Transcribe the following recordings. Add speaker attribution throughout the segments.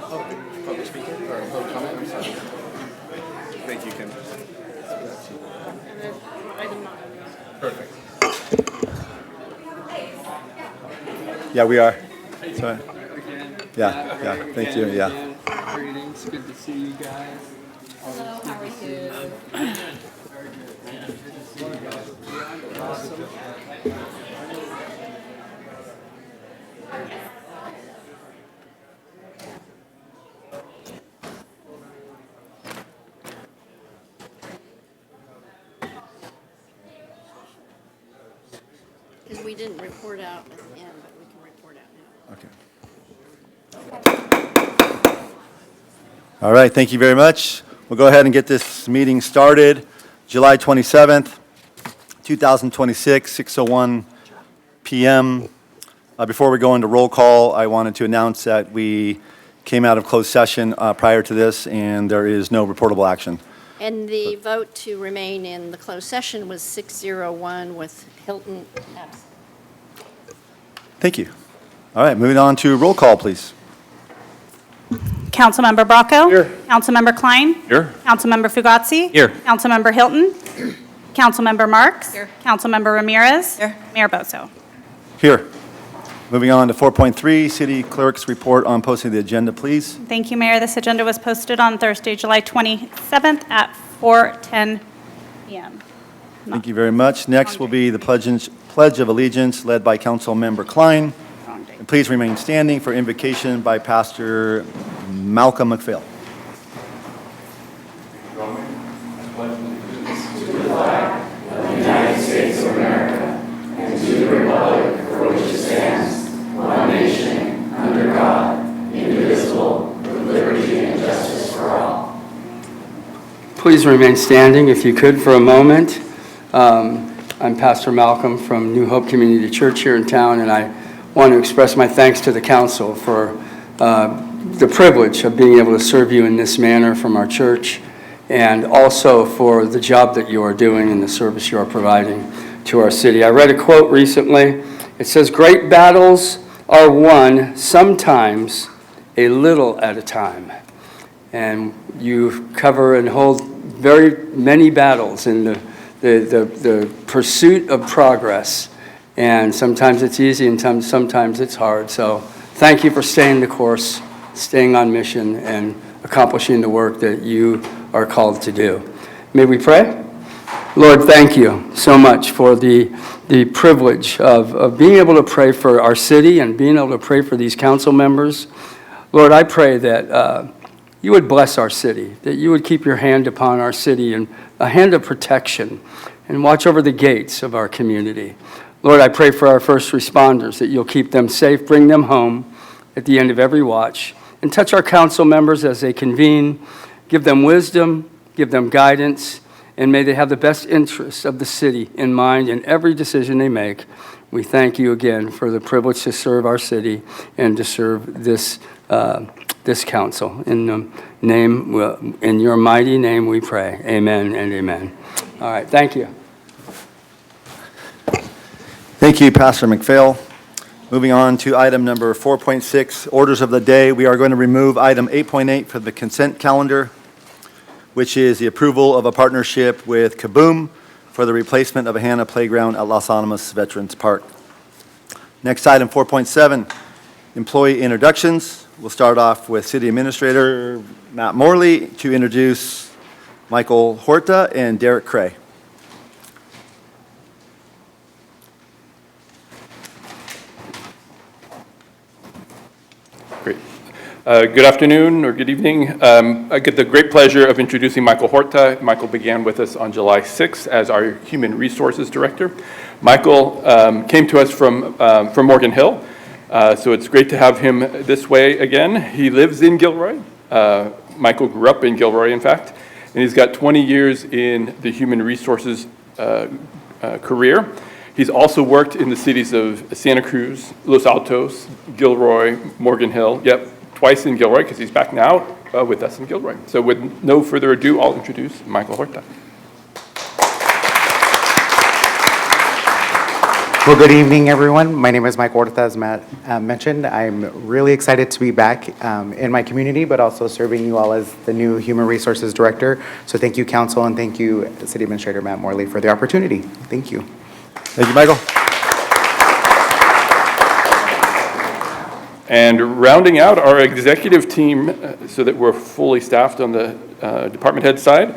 Speaker 1: Public speaker or public comment, I'm sorry. Thank you, Kim. Perfect.
Speaker 2: Yeah, we are. Sorry. Yeah, thank you, yeah.
Speaker 3: Greetings, good to see you guys.
Speaker 4: Hello, how are you?
Speaker 3: Very good, man. Good to see you guys. Awesome.
Speaker 4: Because we didn't report out at the end, but we can report out now.
Speaker 2: Okay. All right, thank you very much. We'll go ahead and get this meeting started. July 27th, 2026, 6:01 p.m. Before we go into roll call, I wanted to announce that we came out of closed session prior to this, and there is no reportable action.
Speaker 4: And the vote to remain in the closed session was 601 with Hilton absent.
Speaker 2: Thank you. All right, moving on to roll call, please.
Speaker 5: Councilmember Bracco.
Speaker 1: Here.
Speaker 5: Councilmember Klein.
Speaker 1: Here.
Speaker 5: Councilmember Fugazzi.
Speaker 1: Here.
Speaker 5: Councilmember Hilton. Councilmember Marks.
Speaker 4: Here.
Speaker 5: Councilmember Ramirez.
Speaker 4: Here.
Speaker 5: Mayor Bozo.
Speaker 2: Here. Moving on to 4.3, City Clerk's report on posting the agenda, please.
Speaker 5: Thank you, Mayor. This agenda was posted on Thursday, July 27th at 4:10 p.m.
Speaker 2: Thank you very much. Next will be the Pledge of Allegiance led by Councilmember Klein.
Speaker 5: Wrong day.
Speaker 2: And please remain standing for invocation by Pastor Malcolm McPhail.
Speaker 3: Please remain standing if you could for a moment. I'm Pastor Malcolm from New Hope Community Church here in town, and I want to express my thanks to the council for the privilege of being able to serve you in this manner from our church, and also for the job that you are doing and the service you are providing to our city. I read a quote recently. It says, "Great battles are won sometimes a little at a time." And you cover and hold very many battles in the pursuit of progress. And sometimes it's easy and sometimes it's hard. So thank you for staying the course, staying on mission, and accomplishing the work that you are called to do. May we pray? Lord, thank you so much for the privilege of being able to pray for our city and being able to pray for these council members. Lord, I pray that you would bless our city, that you would keep your hand upon our city and a hand of protection and watch over the gates of our community. Lord, I pray for our first responders, that you'll keep them safe, bring them home at the end of every watch, and touch our council members as they convene. Give them wisdom, give them guidance, and may they have the best interests of the city in mind in every decision they make. We thank you again for the privilege to serve our city and to serve this council. In your mighty name we pray. Amen and amen. All right, thank you.
Speaker 2: Thank you, Pastor McPhail. Moving on to item number 4.6, orders of the day. We are going to remove item 8.8 for the consent calendar, which is the approval of a partnership with Kaboom for the replacement of a Hannah playground at Los Alamos Veterans Park. Next item, 4.7, employee introductions. We'll start off with City Administrator Matt Morley to introduce Michael Horta and Derek Cray.
Speaker 6: Great. Good afternoon or good evening. I get the great pleasure of introducing Michael Horta. Michael began with us on July 6th as our Human Resources Director. Michael came to us from Morgan Hill, so it's great to have him this way again. He lives in Gilroy. Michael grew up in Gilroy, in fact, and he's got 20 years in the human resources career. He's also worked in the cities of Santa Cruz, Los Altos, Gilroy, Morgan Hill. Yep, twice in Gilroy, because he's back now with us in Gilroy. So with no further ado, I'll introduce Michael Horta.
Speaker 7: Well, good evening, everyone. My name is Mike Horta, as Matt mentioned. I'm really excited to be back in my community, but also serving you all as the new Human Resources Director. So thank you, Council, and thank you, City Administrator Matt Morley, for the opportunity. Thank you.
Speaker 2: Thank you, Michael.
Speaker 6: And rounding out our executive team so that we're fully staffed on the department head side,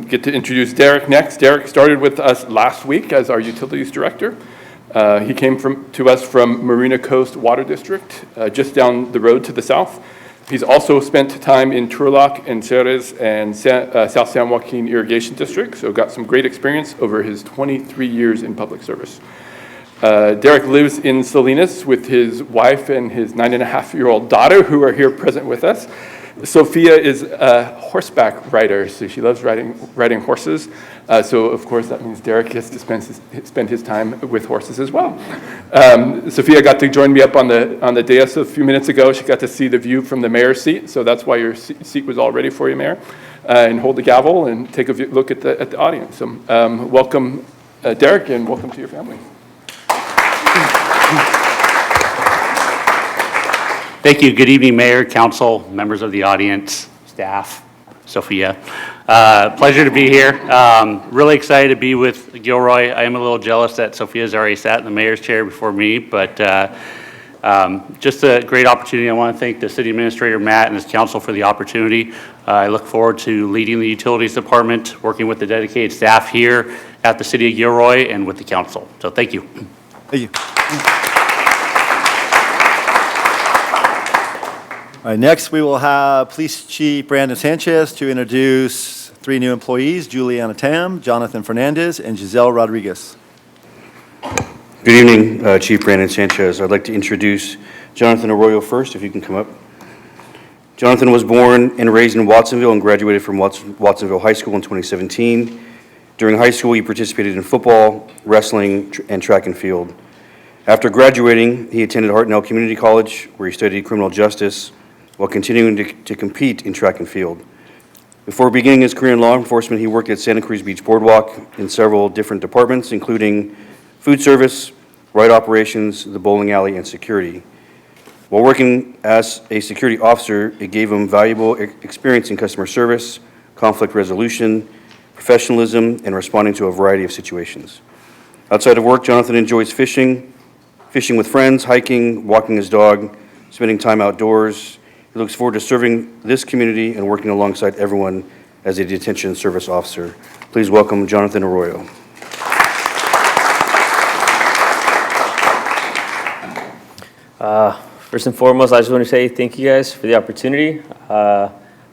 Speaker 6: get to introduce Derek next. Derek started with us last week as our utilities director. He came to us from Marina Coast Water District, just down the road to the south. He's also spent time in Turlock and Ceres and South San Joaquin Irrigation District, so got some great experience over his 23 years in public service. Derek lives in Salinas with his wife and his 9.5-year-old daughter, who are here present with us. Sophia is a horseback rider, so she loves riding horses. So, of course, that means Derek gets to spend his time with horses as well. Sophia got to join me up on the dais a few minutes ago. She got to see the view from the mayor's seat, so that's why your seat was all ready for you, Mayor. And hold the gavel and take a look at the audience. So, welcome, Derek, and welcome to your family.
Speaker 8: Thank you. Good evening, Mayor, Council, members of the audience, staff, Sophia. Pleasure to be here. Really excited to be with Gilroy. I am a little jealous that Sophia's already sat in the mayor's chair before me, but just a great opportunity. I want to thank the City Administrator, Matt, and his council for the opportunity. I look forward to leading the Utilities Department, working with the dedicated staff here at the City of Gilroy and with the council. So thank you.
Speaker 2: Thank you. All right, next we will have Police Chief Brandon Sanchez to introduce 3 new employees, Juliana Tam, Jonathan Fernandez, and Giselle Rodriguez.
Speaker 9: Good evening, Chief Brandon Sanchez. I'd like to introduce Jonathan Arroyo first, if you can come up. Jonathan was born and raised in Watsonville and graduated from Watsonville High School in 2017. During high school, he participated in football, wrestling, and track and field. After graduating, he attended Hartnell Community College, where he studied criminal justice, while continuing to compete in track and field. Before beginning his career in law enforcement, he worked at Santa Cruz Beach Boardwalk in several different departments, including food service, ride operations, the bowling alley, and security. While working as a security officer, it gave him valuable experience in customer service, conflict resolution, professionalism, and responding to a variety of situations. Outside of work, Jonathan enjoys fishing with friends, hiking, walking his dog, spending time outdoors. He looks forward to serving this community and working alongside everyone as a detention service officer. Please welcome Jonathan Arroyo.
Speaker 10: First and foremost, I just want to say thank you guys for the opportunity. I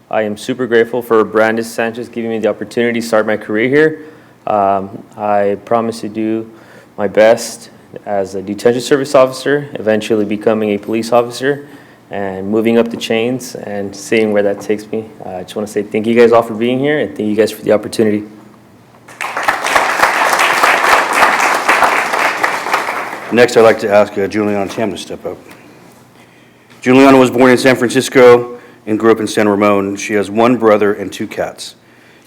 Speaker 10: am super grateful for Brandon Sanchez giving me the opportunity to start my career here. I promise to do my best as a detention service officer, eventually becoming a police officer, and moving up the chains and seeing where that takes me. I just want to say thank you guys all for being here, and thank you guys for the opportunity.
Speaker 9: Next, I'd like to ask Juliana Tam to step up. Juliana was born in San Francisco and grew up in San Ramon. She has 1 brother and 2 cats.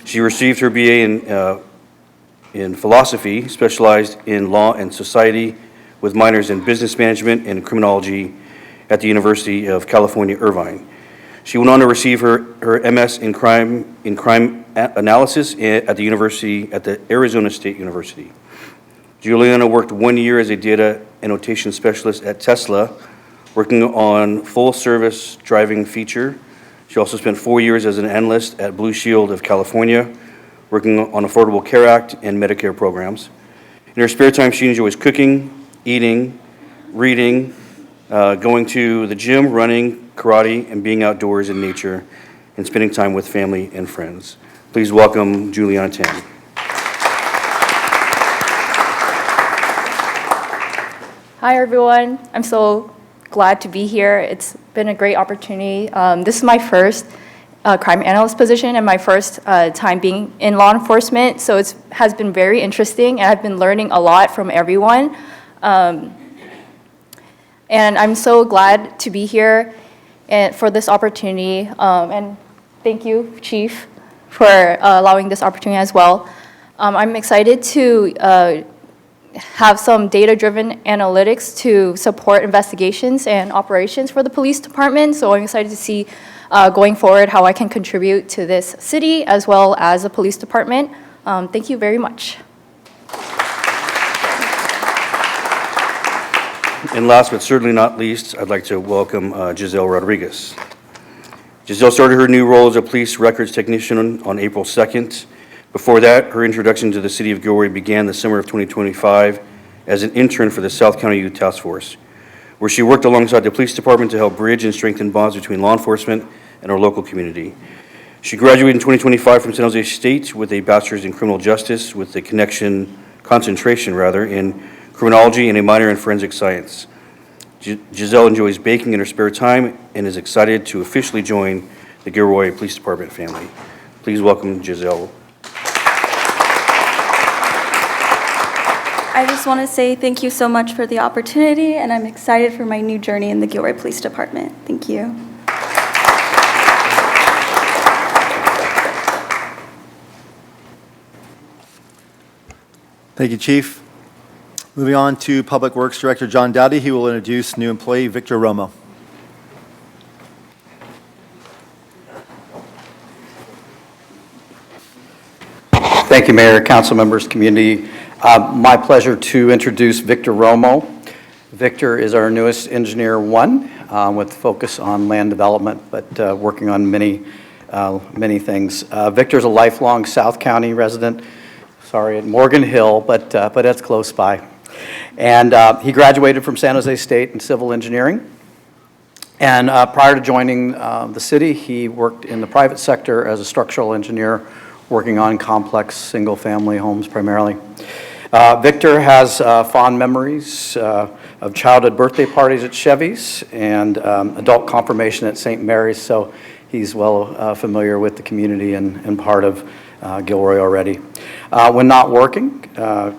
Speaker 9: She received her BA in philosophy, specialized in law and society, with minors in business management and criminology at the University of California, Irvine. She went on to receive her MS in crime analysis at the Arizona State University. Juliana worked 1 year as a data annotation specialist at Tesla, working on full-service driving feature. She also spent 4 years as an analyst at Blue Shield of California, working on Affordable Care Act and Medicare programs. In her spare time, she enjoys cooking, eating, reading, going to the gym, running, karate, and being outdoors in nature, and spending time with family and friends. Please welcome Juliana Tam.
Speaker 11: Hi, everyone. I'm so glad to be here. It's been a great opportunity. This is my first crime analyst position and my first time being in law enforcement, so it has been very interesting, and I've been learning a lot from everyone. And I'm so glad to be here and for this opportunity. And thank you, Chief, for allowing this opportunity as well. I'm excited to have some data-driven analytics to support investigations and operations for the police department. So I'm excited to see going forward how I can contribute to this city as well as the police department. Thank you very much.
Speaker 9: And last but certainly not least, I'd like to welcome Giselle Rodriguez. Giselle started her new role as a police records technician on April 2nd. Before that, her introduction to the city of Gilroy began the summer of 2025 as an intern for the South County Youth Task Force, where she worked alongside the police department to help bridge and strengthen bonds between law enforcement and our local community. She graduated in 2025 from San Jose State with a bachelor's in criminal justice with a concentration in criminology and a minor in forensic science. Giselle enjoys baking in her spare time and is excited to officially join the Gilroy Police Department family. Please welcome Giselle.
Speaker 12: I just want to say thank you so much for the opportunity, and I'm excited for my new journey in the Gilroy Police Department. Thank you.
Speaker 2: Thank you, Chief. Moving on to Public Works Director John Dowdy. He will introduce new employee Victor Romo.
Speaker 13: Thank you, Mayor, council members, community. My pleasure to introduce Victor Romo. Victor is our newest Engineer 1 with focus on land development, but working on many things. Victor's a lifelong South County resident, at Morgan Hill, but that's close by. And he graduated from San Jose State in civil engineering. And prior to joining the city, he worked in the private sector as a structural engineer, working on complex single-family homes primarily. Victor has fond memories of childhood birthday parties at Chevy's and adult confirmation at St. Mary's, so he's well familiar with the community and part of Gilroy already. When not working,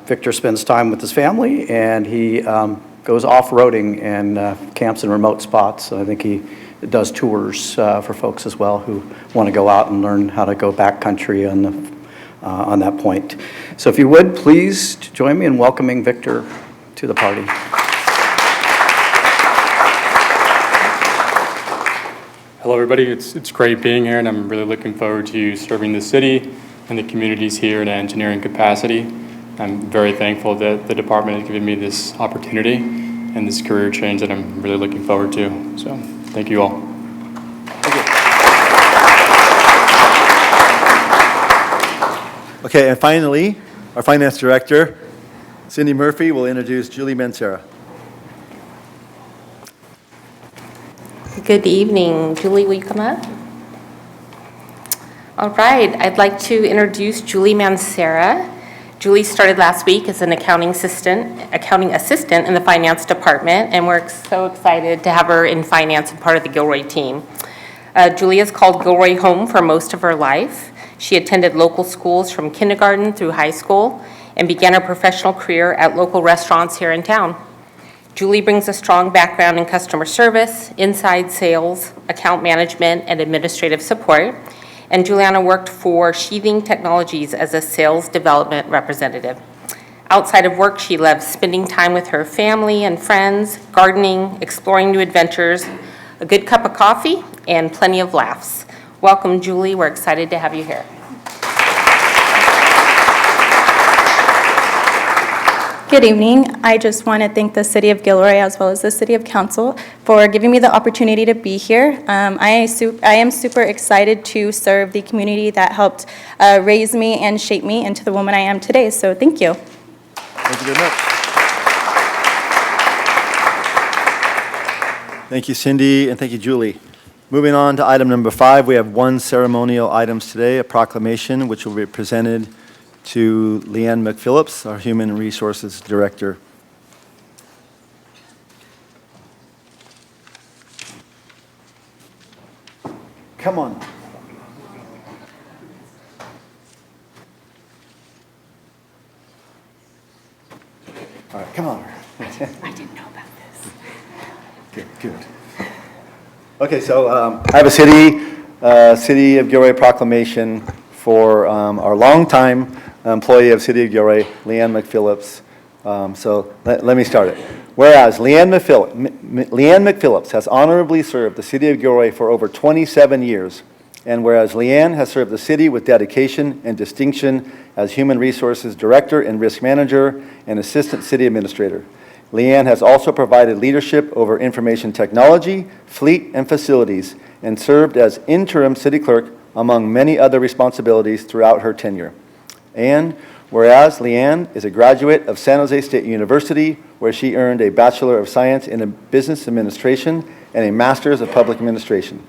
Speaker 13: Victor spends time with his family, and he goes off-roading and camps in remote spots. So I think he does tours for folks as well who want to go out and learn how to go backcountry on that point. So if you would, please join me in welcoming Victor to the party.
Speaker 14: Hello, everybody. It's great being here, and I'm really looking forward to serving the city and the communities here in an engineering capacity. I'm very thankful that the department has given me this opportunity and this career change that I'm really looking forward to. So, thank you all.
Speaker 2: Okay, and finally, our Finance Director, Cindy Murphy, will introduce Julie Mancera.
Speaker 15: Good evening. Julie, will you come up? All right, I'd like to introduce Julie Mancera. Julie started last week as an accounting assistant in the finance department, and we're so excited to have her in finance and part of the Gilroy team. Julie has called Gilroy home for most of her life. She attended local schools from kindergarten through high school and began her professional career at local restaurants here in town. Julie brings a strong background in customer service, inside sales, account management, and administrative support. And Juliana worked for Sheathing Technologies as a sales development representative. Outside of work, she loves spending time with her family and friends, gardening, exploring new adventures, a good cup of coffee, and plenty of laughs. Welcome, Julie. We're excited to have you here.
Speaker 16: Good evening. I just want to thank the City of Gilroy as well as the City of Council for giving me the opportunity to be here. I am super excited to serve the community that helped raise me and shape me into the woman I am today. So thank you.
Speaker 2: Thank you very much. Thank you, Cindy, and thank you, Julie. Moving on to item number 5, we have one ceremonial items today, a proclamation which will be presented to Leanne McPhillips, our Human Resources Director. Come on. All right, come on.
Speaker 16: I didn't know about this.
Speaker 2: Good. Okay, so I have a City of Gilroy proclamation for our longtime employee of City of Gilroy, Leanne McPhillips. So let me start it. Whereas Leanne McPhillips has honorably served the City of Gilroy for over 27 years, and whereas Leanne has served the city with dedication and distinction as Human Resources Director and Risk Manager and Assistant City Administrator. Leanne has also provided leadership over information technology, fleet, and facilities, and served as interim city clerk among many other responsibilities throughout her tenure. And whereas Leanne is a graduate of San Jose State University, where she earned a Bachelor of Science in Business Administration and a Master's of Public Administration.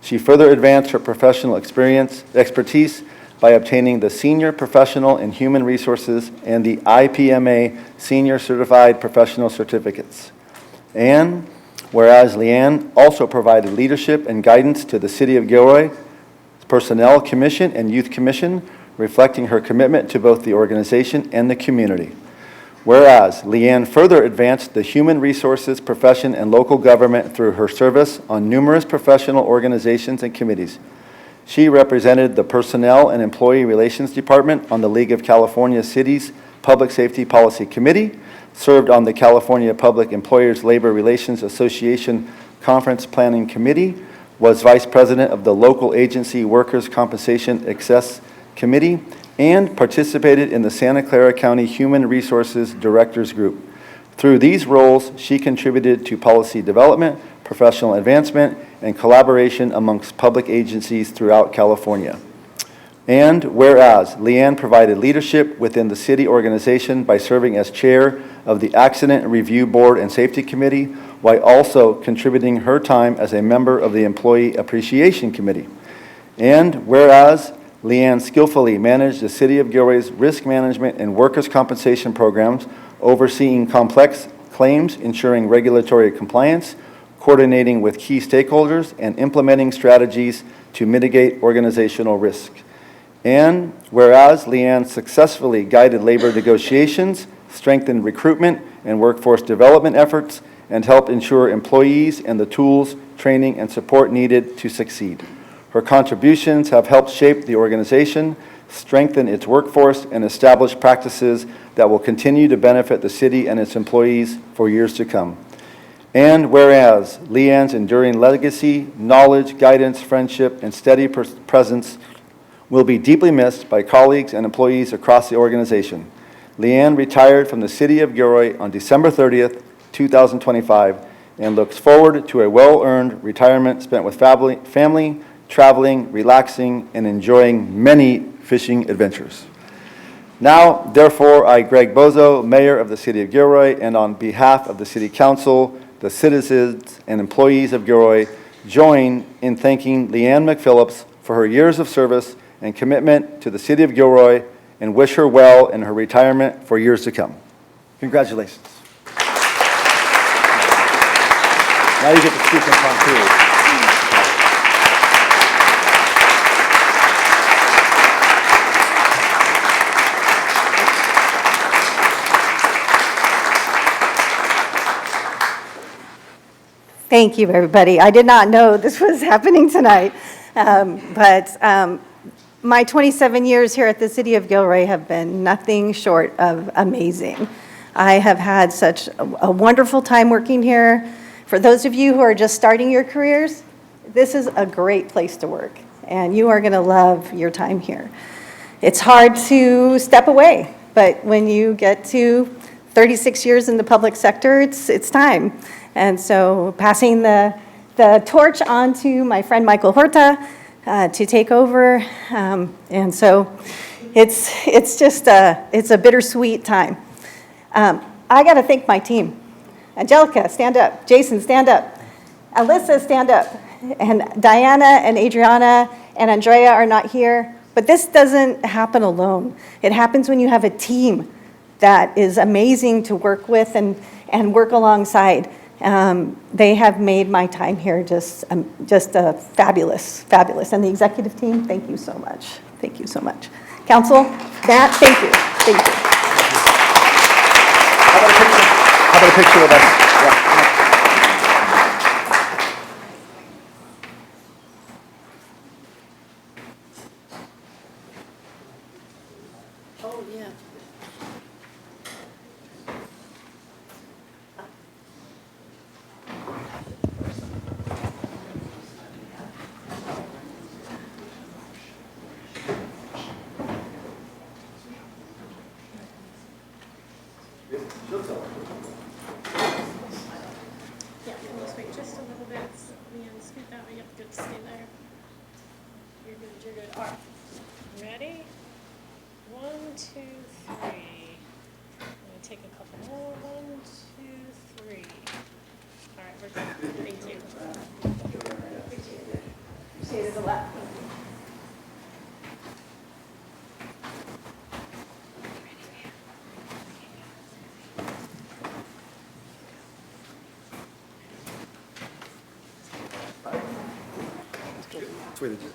Speaker 2: She further advanced her professional expertise by obtaining the Senior Professional in Human Resources and the IPMA Senior Certified Professional Certificates. And whereas Leanne also provided leadership and guidance to the City of Gilroy Personnel Commission and Youth Commission, reflecting her commitment to both the organization and the community. Whereas Leanne further advanced the human resources profession and local government through her service on numerous professional organizations and committees. She represented the Personnel and Employee Relations Department on the League of California Cities Public Safety Policy Committee, served on the California Public Employers Labor Relations Association Conference Planning Committee, was Vice President of the Local Agency Workers' Compensation Excess Committee, and participated in the Santa Clara County Human Resources Directors Group. Through these roles, she contributed to policy development, professional advancement, and collaboration amongst public agencies throughout California. And whereas Leanne provided leadership within the city organization by serving as chair of the Accident Review Board and Safety Committee, while also contributing her time as a member of the Employee Appreciation Committee. And whereas Leanne skillfully managed the City of Gilroy's risk management and workers' compensation programs, overseeing complex claims, ensuring regulatory compliance, coordinating with key stakeholders, and implementing strategies to mitigate organizational risk. And whereas Leanne successfully guided labor negotiations, strengthened recruitment and workforce development efforts, and helped ensure employees and the tools, training, and support needed to succeed. Her contributions have helped shape the organization, strengthen its workforce, and establish practices that will continue to benefit the city and its employees for years to come. And whereas Leanne's enduring legacy, knowledge, guidance, friendship, and steady presence will be deeply missed by colleagues and employees across the organization. Leanne retired from the City of Gilroy on December 30th, 2025, and looks forward to a well-earned retirement spent with family, traveling, relaxing, and enjoying many fishing adventures. Now, therefore, I, Greg Bozo, Mayor of the City of Gilroy, and on behalf of the City Council, the citizens, and employees of Gilroy, join in thanking Leanne McPhillips for her years of service and commitment to the City of Gilroy, and wish her well in her retirement for years to come. Congratulations. Now you get to speak in Pontoon.
Speaker 17: Thank you, everybody. I did not know this was happening tonight, but my 27 years here at the City of Gilroy have been nothing short of amazing. I have had such a wonderful time working here. For those of you who are just starting your careers, this is a great place to work, and you are going to love your time here. It's hard to step away, but when you get to 36 years in the public sector, it's time. And so passing the torch on to my friend Michael Horta to take over. And so it's just it's a bittersweet time. I got to thank my team. Angelica, stand up. Jason, stand up. Alyssa, stand up. And Diana and Adriana and Andrea are not here. But this doesn't happen alone. It happens when you have a team that is amazing to work with and work alongside. They have made my time here just fabulous. And the executive team, thank you so much. Thank you so much. Council, Matt, thank you. Thank you.
Speaker 2: How about a picture of us? Yeah.
Speaker 4: Oh, yeah.
Speaker 5: Yeah, let's wait just a little bit. Leanne, scoot that way. Yep, good, stay there. You're good, you're good. All right. Ready? 1, 2, 3. I'm gonna take a couple more. 1, 2, 3. All right, we're good. Thank you.
Speaker 17: Stay to the left.
Speaker 2: That's the way they do it.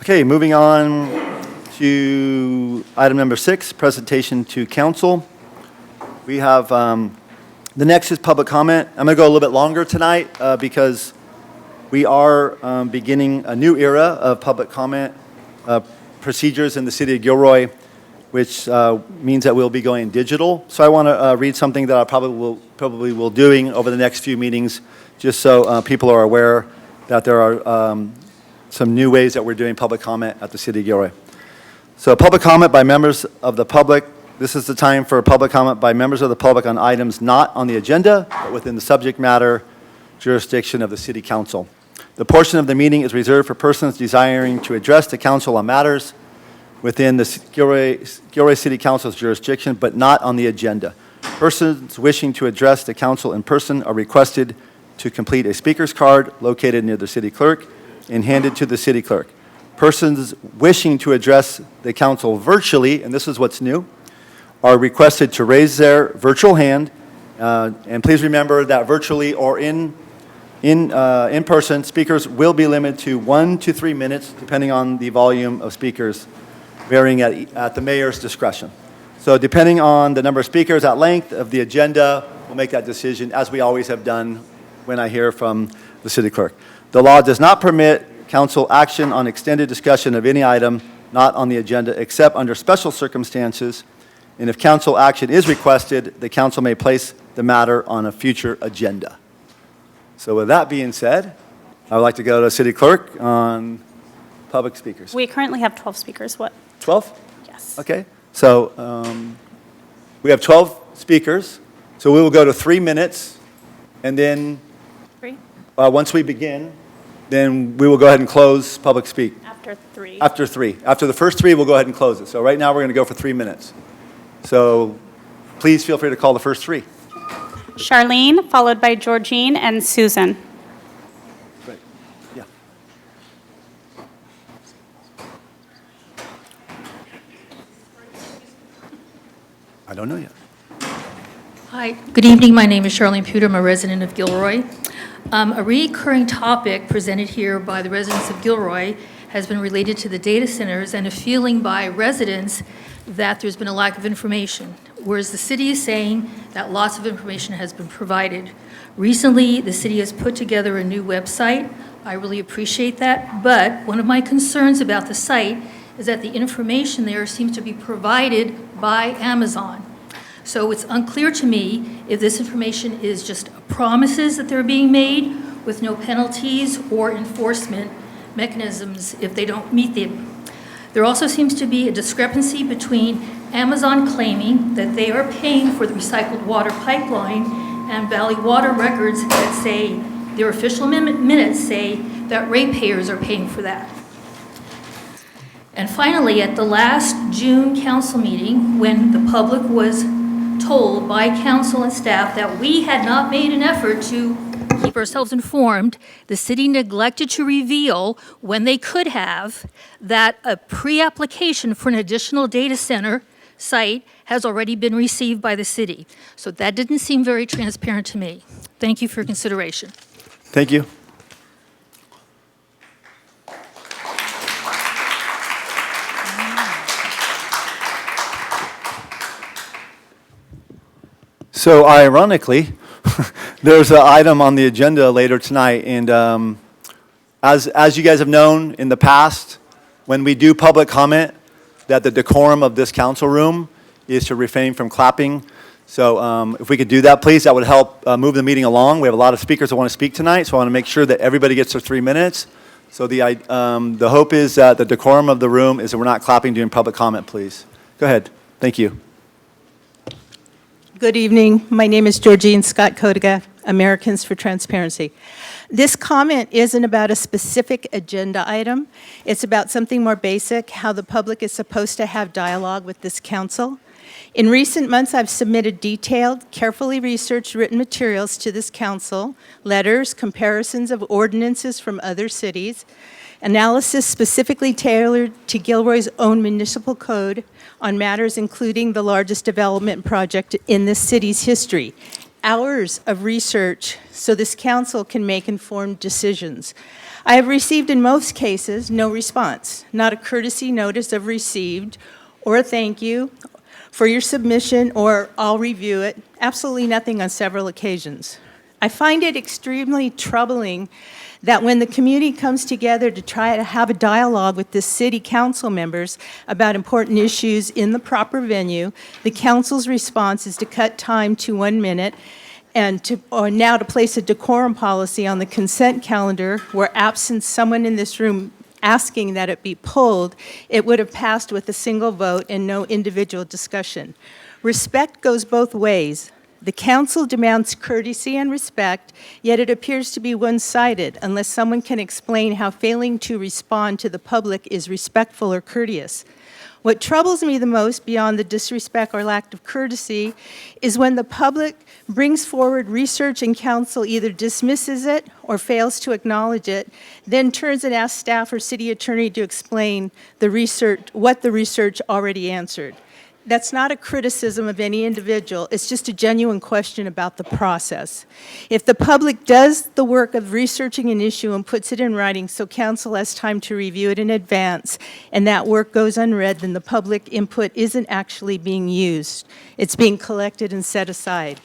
Speaker 2: Okay, moving on to item number 6, presentation to council. We have, the next is public comment. I'm going to go a little bit longer tonight because we are beginning a new era of public comment procedures in the city of Gilroy, which means that we'll be going digital. So I want to read something that I probably will doing over the next few meetings, just so people are aware that there are some new ways that we're doing public comment at the city of Gilroy. So public comment by members of the public. This is the time for public comment by members of the public on items not on the agenda, but within the subject matter jurisdiction of the city council. The portion of the meeting is reserved for persons desiring to address the council on matters within the Gilroy City Council's jurisdiction, but not on the agenda. Persons wishing to address the council in person are requested to complete a speaker's card located near the city clerk and handed to the city clerk. Persons wishing to address the council virtually, and this is what's new, are requested to raise their virtual hand. And please remember that virtually or in person, speakers will be limited to 1 to 3 minutes, depending on the volume of speakers, varying at the mayor's discretion. So depending on the number of speakers at length of the agenda, we'll make that decision, as we always have done when I hear from the city clerk. The law does not permit council action on extended discussion of any item not on the agenda, except under special circumstances. And if council action is requested, the council may place the matter on a future agenda. So with that being said, I would like to go to city clerk on public speakers.
Speaker 5: We currently have 12 speakers. What?
Speaker 2: 12?
Speaker 5: Yes.
Speaker 2: Okay. So we have 12 speakers. So we will go to 3 minutes. And then
Speaker 5: 3?
Speaker 2: Once we begin, then we will go ahead and close public speak.
Speaker 5: After 3.
Speaker 2: After 3. After the first 3, we'll go ahead and close it. So right now, we're going to go for 3 minutes. So please feel free to call the first 3.
Speaker 5: Charlene, followed by Georgine and Susan.
Speaker 2: Right. Yeah. I don't know yet.
Speaker 18: Hi, good evening. My name is Charlene Puder. I'm a resident of Gilroy. A recurring topic presented here by the residents of Gilroy has been related to the data centers and a feeling by residents that there's been a lack of information, whereas the city is saying that lots of information has been provided. Recently, the city has put together a new website. I really appreciate that, but one of my concerns about the site is that the information there seems to be provided by Amazon. So it's unclear to me if this information is just promises that they're being made with no penalties or enforcement mechanisms if they don't meet them. There also seems to be a discrepancy between Amazon claiming that they are paying for the recycled water pipeline and Valley Water records that say, their official minutes say that ratepayers are paying for that. And finally, at the last June council meeting, when the public was told by council and staff that we had not made an effort to keep ourselves informed, the city neglected to reveal, when they could have, that a pre-application for an additional data center site has already been received by the city. So that didn't seem very transparent to me. Thank you for your consideration.
Speaker 2: Thank you. So ironically, there's an item on the agenda later tonight, and As you guys have known in the past, when we do public comment, that the decorum of this council room is to refrain from clapping. So if we could do that, please, that would help move the meeting along. We have a lot of speakers that want to speak tonight, so I want to make sure that everybody gets their 3 minutes. So the hope is that the decorum of the room is that we're not clapping during public comment, please. Go ahead. Thank you.
Speaker 19: Good evening. My name is Georgine Scott Kodiga, Americans for Transparency. This comment isn't about a specific agenda item. It's about something more basic, how the public is supposed to have dialogue with this council. In recent months, I've submitted detailed, carefully researched written materials to this council, letters, comparisons of ordinances from other cities, analysis specifically tailored to Gilroy's own municipal code on matters including the largest development project in this city's history. Hours of research so this council can make informed decisions. I have received in most cases no response, not a courtesy notice of received or a thank you for your submission or I'll review it, absolutely nothing on several occasions. I find it extremely troubling that when the community comes together to try to have a dialogue with the city council members about important issues in the proper venue, the council's response is to cut time to 1 minute and now to place a decorum policy on the consent calendar where absent someone in this room asking that it be pulled, it would have passed with a single vote and no individual discussion. Respect goes both ways. The council demands courtesy and respect, yet it appears to be one-sided unless someone can explain how failing to respond to the public is respectful or courteous. What troubles me the most, beyond the disrespect or lack of courtesy, is when the public brings forward research and council either dismisses it or fails to acknowledge it, then turns and asks staff or city attorney to explain the research, what the research already answered. That's not a criticism of any individual, it's just a genuine question about the process. If the public does the work of researching an issue and puts it in writing so council has time to review it in advance, and that work goes unread, then the public input isn't actually being used. It's being collected and set aside.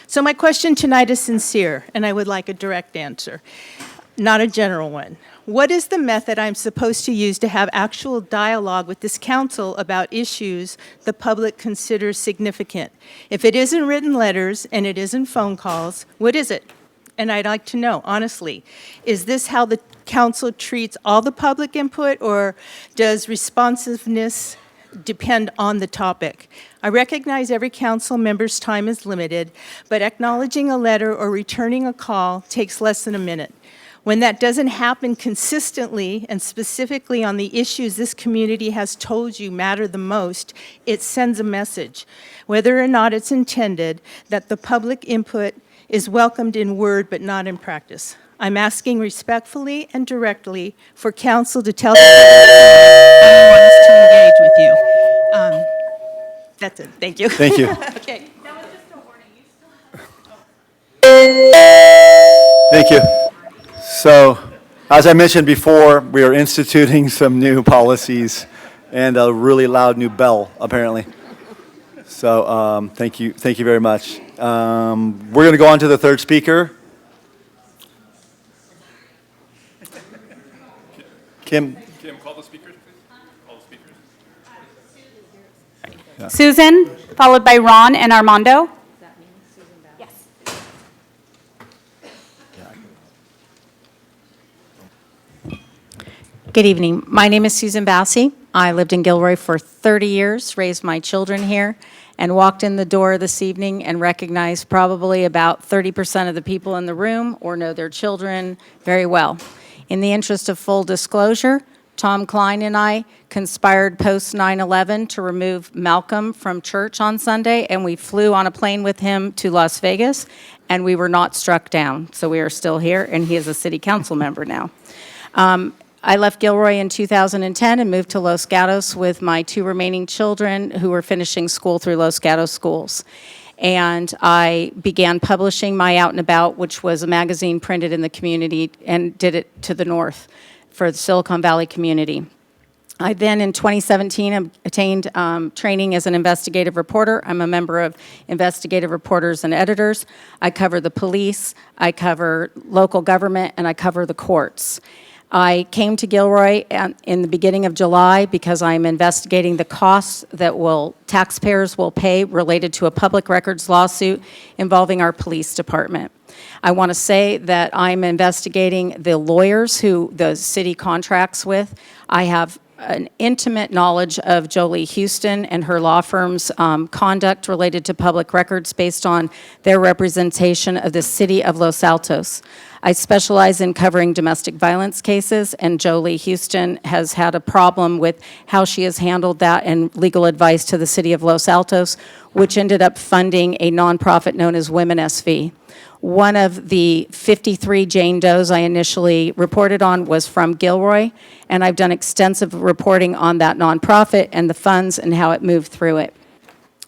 Speaker 19: So my question tonight is sincere, and I would like a direct answer, not a general one. What is the method I'm supposed to use to have actual dialogue with this council about issues the public considers significant? If it isn't written letters and it isn't phone calls, what is it? And I'd like to know, honestly, is this how the council treats all the public input, or does responsiveness depend on the topic? I recognize every council member's time is limited, but acknowledging a letter or returning a call takes less than a minute. When that doesn't happen consistently and specifically on the issues this community has told you matter the most, it sends a message, whether or not it's intended, that the public input is welcomed in word but not in practice. I'm asking respectfully and directly for council to tell the public how you want us to engage with you. That's it. Thank you.
Speaker 2: Thank you.
Speaker 19: Okay.
Speaker 2: Thank you. So, as I mentioned before, we are instituting some new policies and a really loud new bell, apparently. So, thank you very much. We're going to go on to the third speaker. Kim,
Speaker 6: call the speakers, please. Call the speakers.
Speaker 20: Susan, followed by Ron and Armando.
Speaker 21: Good evening. My name is Susan Bassey. I lived in Gilroy for 30 years, raised my children here, and walked in the door this evening and recognized probably about 30% of the people in the room or know their children very well. In the interest of full disclosure, Tom Klein and I conspired post 9/11 to remove Malcolm from church on Sunday, and we flew on a plane with him to Las Vegas, and we were not struck down. So we are still here, and he is a city council member now. I left Gilroy in 2010 and moved to Los Gatos with my 2 remaining children who were finishing school through Los Gatos schools. And I began publishing my Out and About, which was a magazine printed in the community, and did it to the north for the Silicon Valley community. I then, in 2017, attained training as an investigative reporter. I'm a member of Investigative Reporters and Editors. I cover the police, I cover local government, and I cover the courts. I came to Gilroy in the beginning of July because I'm investigating the costs that taxpayers will pay related to a public records lawsuit involving our police department. I want to say that I'm investigating the lawyers who the city contracts with. I have an intimate knowledge of Jolie Houston and her law firm's conduct related to public records based on their representation of the city of Los Altos. I specialize in covering domestic violence cases, and Jolie Houston has had a problem with how she has handled that and legal advice to the city of Los Altos, which ended up funding a nonprofit known as Women SV. One of the 53 Jane Does I initially reported on was from Gilroy, and I've done extensive reporting on that nonprofit and the funds and how it moved through it.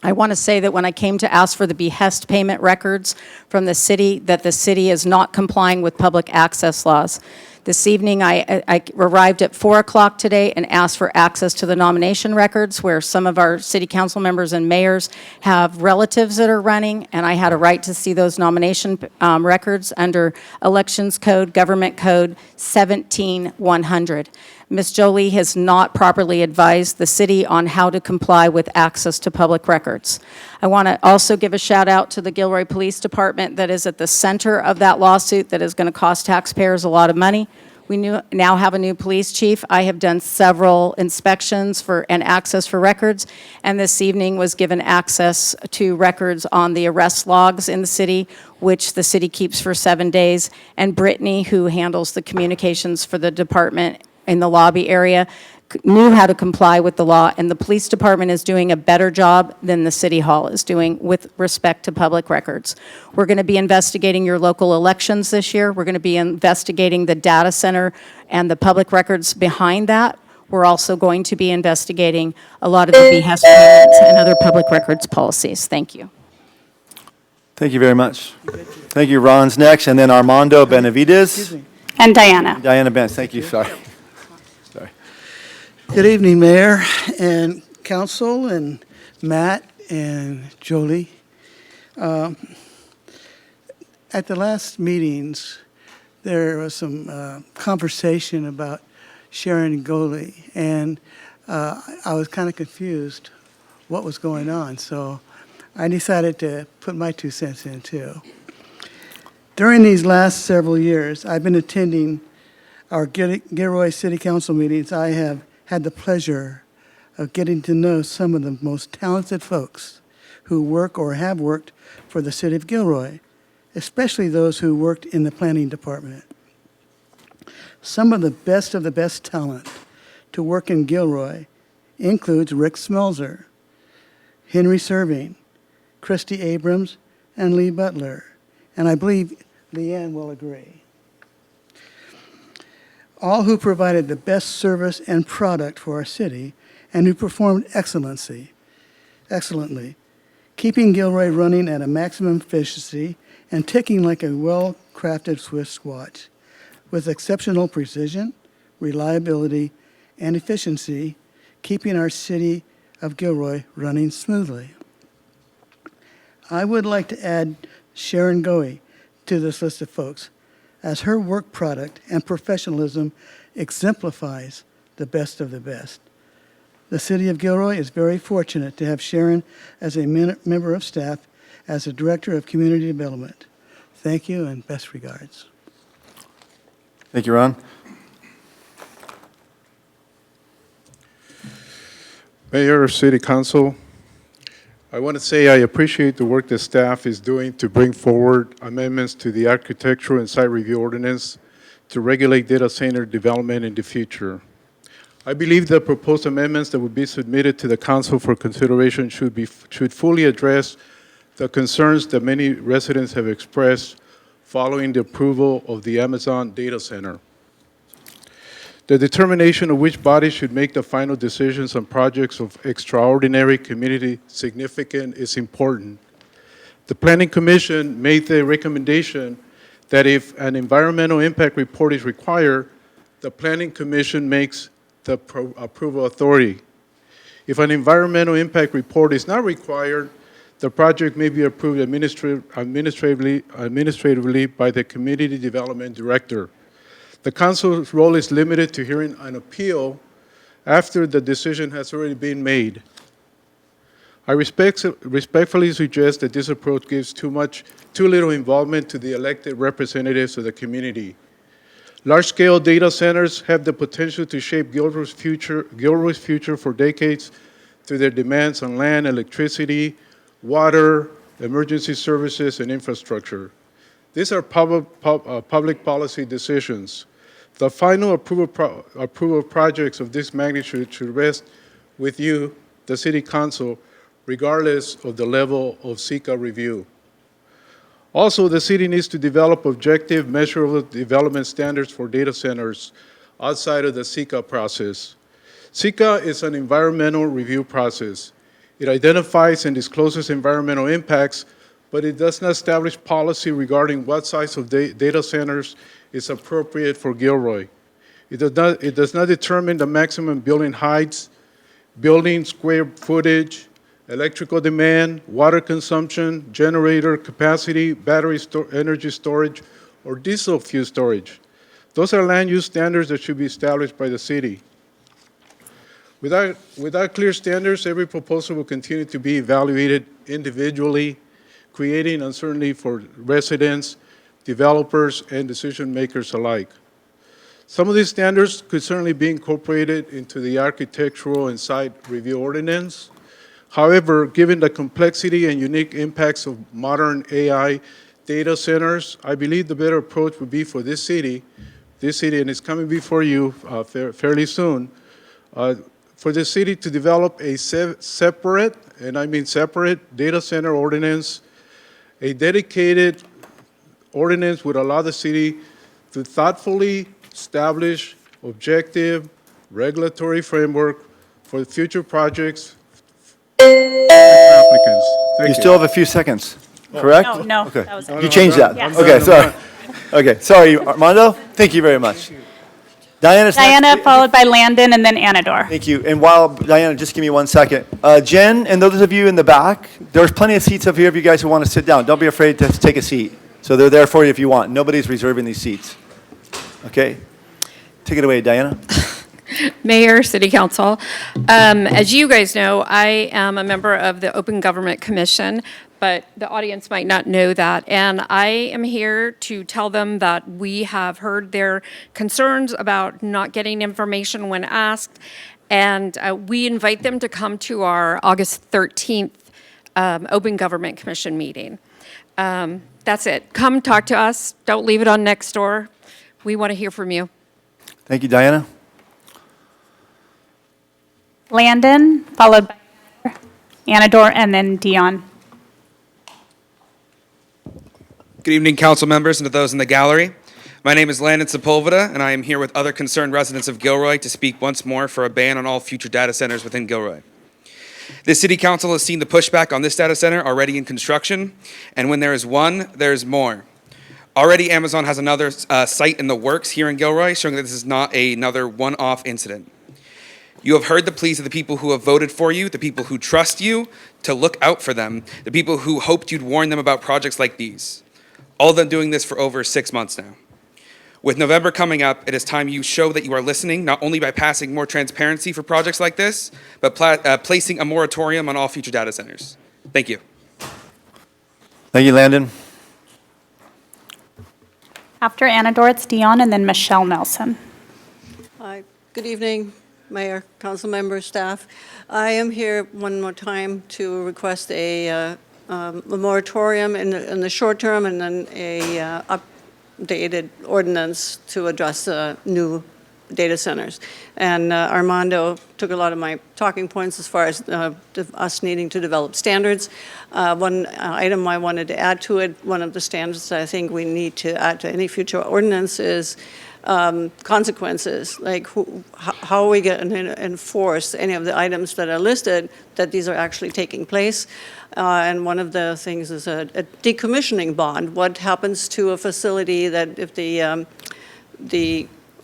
Speaker 21: I want to say that when I came to ask for the behest payment records from the city, that the city is not complying with public access laws. This evening, I arrived at 4 o'clock today and asked for access to the nomination records, where some of our city council members and mayors have relatives that are running, and I had a right to see those nomination records under Elections Code, Government Code 17100. Ms. Jolie has not properly advised the city on how to comply with access to public records. I want to also give a shout out to the Gilroy Police Department that is at the center of that lawsuit that is going to cost taxpayers a lot of money. We now have a new police chief. I have done several inspections and access for records, and this evening was given access to records on the arrest logs in the city, which the city keeps for 7 days, and Brittany, who handles the communications for the department in the lobby area, knew how to comply with the law, and the police department is doing a better job than the city hall is doing with respect to public records. We're going to be investigating your local elections this year. We're going to be investigating the data center and the public records behind that. We're also going to be investigating a lot of the behest payments and other public records policies. Thank you.
Speaker 2: Thank you very much. Thank you. Ron's next, and then Armando Benavides.
Speaker 20: And Diana.
Speaker 2: Diana Benz, thank you, sorry.
Speaker 1: Good evening, Mayor and Council and Matt and Jolie. At the last meetings, there was some conversation about Sharon Goley, and I was kind of confused what was going on, so I decided to put my 2 cents in too. During these last several years, I've been attending our Gilroy City Council meetings. I have had the pleasure of getting to know some of the most talented folks who work or have worked for the city of Gilroy, especially those who worked in the planning department. Some of the best talent to work in Gilroy includes Rick Smelzer, Henry Serving, Christy Abrams, and Lee Butler, and I believe Leanne will agree. All who provided the best service and product for our city and who performed excellently, keeping Gilroy running at a maximum efficiency and ticking like a well-crafted Swiss watch with exceptional precision, reliability, and efficiency, keeping our city of Gilroy running smoothly. I would like to add Sharon Goey to this list of folks, as her work product and professionalism exemplifies the best of the best. The City of Gilroy is very fortunate to have Sharon as a member of staff as the Director of Community Development. Thank you and best regards.
Speaker 2: Thank you, Ron.
Speaker 22: Mayor, City Council, I want to say I appreciate the work the staff is doing to bring forward amendments to the Architectural and Site Review Ordinance to regulate data center development in the future. I believe the proposed amendments that would be submitted to the Council for consideration should fully address the concerns that many residents have expressed following the approval of the Amazon data center. The determination of which body should make the final decisions on projects of extraordinary community significance is important. The Planning Commission made the recommendation that if an environmental impact report is required, the Planning Commission makes the approval authority. If an environmental impact report is not required, the project may be approved administratively by the Community Development Director. The council's role is limited to hearing an appeal after the decision has already been made. I respectfully suggest that this approach gives too little involvement to the elected representatives of the community. Large-scale data centers have the potential to shape Gilroy's future for decades through their demands on land, electricity, water, emergency services, and infrastructure. These are public policy decisions. The final approval of projects of this magnitude should rest with you, the City Council, regardless of the level of SECA review. Also, the city needs to develop objective, measurable development standards for data centers outside of the SECA process. SECA is an environmental review process. It identifies and discloses environmental impacts, but it does not establish policy regarding what size of data centers is appropriate for Gilroy. It does not determine the maximum building heights, building square footage, electrical demand, water consumption, generator capacity, battery energy storage, or diesel fuel storage. Those are land use standards that should be established by the city. Without clear standards, every proposal will continue to be evaluated individually, creating uncertainty for residents, developers, and decision makers alike. Some of these standards could certainly be incorporated into the architectural and site review ordinance. However, given the complexity and unique impacts of modern AI data centers, I believe the better approach would be for this city, and it's coming before you fairly soon, for the city to develop a separate, and I mean separate, data center ordinance. A dedicated ordinance would allow the city to thoughtfully establish objective regulatory framework for future projects. Applicants. Thank
Speaker 2: You still have a few seconds, correct?
Speaker 20: No,
Speaker 2: Okay.
Speaker 20: that was it.
Speaker 2: You changed that?
Speaker 20: Yes.
Speaker 2: Okay, sorry. Okay, sorry, Armando. Thank you very much. Diana's next.
Speaker 20: Diana, followed by Landon, and then Anador.
Speaker 2: Thank you. And while, Diana, just give me 1 second. Jen, and those of you in the back, there's plenty of seats up here if you guys who want to sit down. Don't be afraid to take a seat. So they're there for you if you want. Nobody's reserving these seats. Okay? Take it away, Diana.
Speaker 3: Mayor, City Council. As you guys know, I am a member of the Open Government Commission, but the audience might not know that. And I am here to tell them that we have heard their concerns about not getting information when asked, and we invite them to come to our August 13th Open Government Commission meeting. That's it. Come talk to us. Don't leave it on Nextdoor. We want to hear from you.
Speaker 2: Thank you, Diana.
Speaker 20: Landon, followed by Anador, and then Dion.
Speaker 7: Good evening, council members, and to those in the gallery. My name is Landon Sepulveda, and I am here with other concerned residents of Gilroy to speak once more for a ban on all future data centers within Gilroy. The city council has seen the pushback on this data center already in construction, and when there is one, there is more. Already, Amazon has another site in the works here in Gilroy, showing that this is not another one-off incident. You have heard the pleas of the people who have voted for you, the people who trust you to look out for them, the people who hoped you'd warn them about projects like these. All of them doing this for over 6 months now. With November coming up, it is time you show that you are listening, not only by passing more transparency for projects like this, but placing a moratorium on all future data centers. Thank you.
Speaker 2: Thank you, Landon.
Speaker 20: After Anador, it's Dion, and then Michelle Nelson.
Speaker 23: Hi, good evening, Mayor, council members, staff. I am here one more time to request a moratorium in the short term and then a updated ordinance to address new data centers. And Armando took a lot of my talking points as far as us needing to develop standards. One item I wanted to add to it, one of the standards I think we need to add to any future ordinance is consequences, like how are we going to enforce any of the items that are listed, that these are actually taking place. And one of the things is a decommissioning bond. What happens to a facility that if the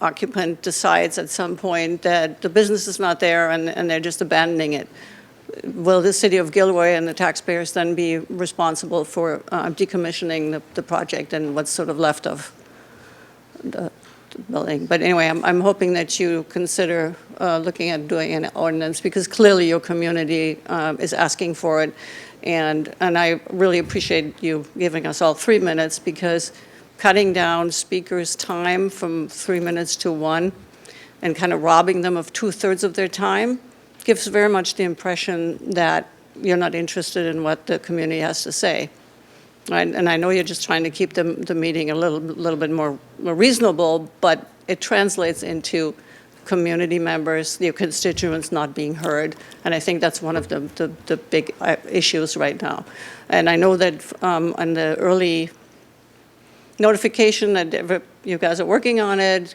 Speaker 23: occupant decides at some point that the business is not there and they're just abandoning it, will the city of Gilroy and the taxpayers then be responsible for decommissioning the project and what's sort of left of the building? But anyway, I'm hoping that you consider looking at doing an ordinance, because clearly your community is asking for it. And I really appreciate you giving us all 3 minutes, because cutting down speakers' time from 3 minutes to 1 and kind of robbing them of 2/3 of their time gives very much the impression that you're not interested in what the community has to say. Right? And I know you're just trying to keep the meeting a little bit more reasonable, but it translates into community members, your constituents not being heard. And I think that's one of the big issues right now. And I know that on the early notification that you guys are working on it,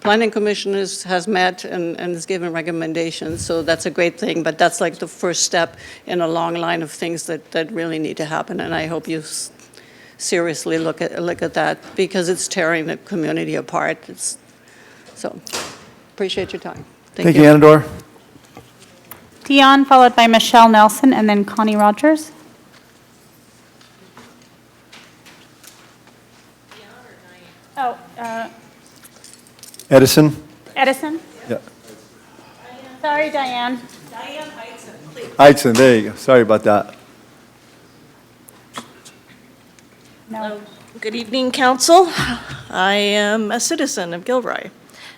Speaker 23: Planning Commission has met and has given recommendations, so that's a great thing, but that's like the first step in a long line of things that really need to happen, and I hope you seriously look at that, because it's tearing the community apart. So, appreciate your time.
Speaker 2: Thank you, Anador.
Speaker 20: Dion, followed by Michelle Nelson, and then Connie Rogers. Oh,
Speaker 2: Edison?
Speaker 20: Edison?
Speaker 2: Yeah.
Speaker 20: Sorry, Diane.
Speaker 2: Heitzen, there you go. Sorry about that.
Speaker 20: No.
Speaker 8: Good evening, Council. I am a citizen of Gilroy.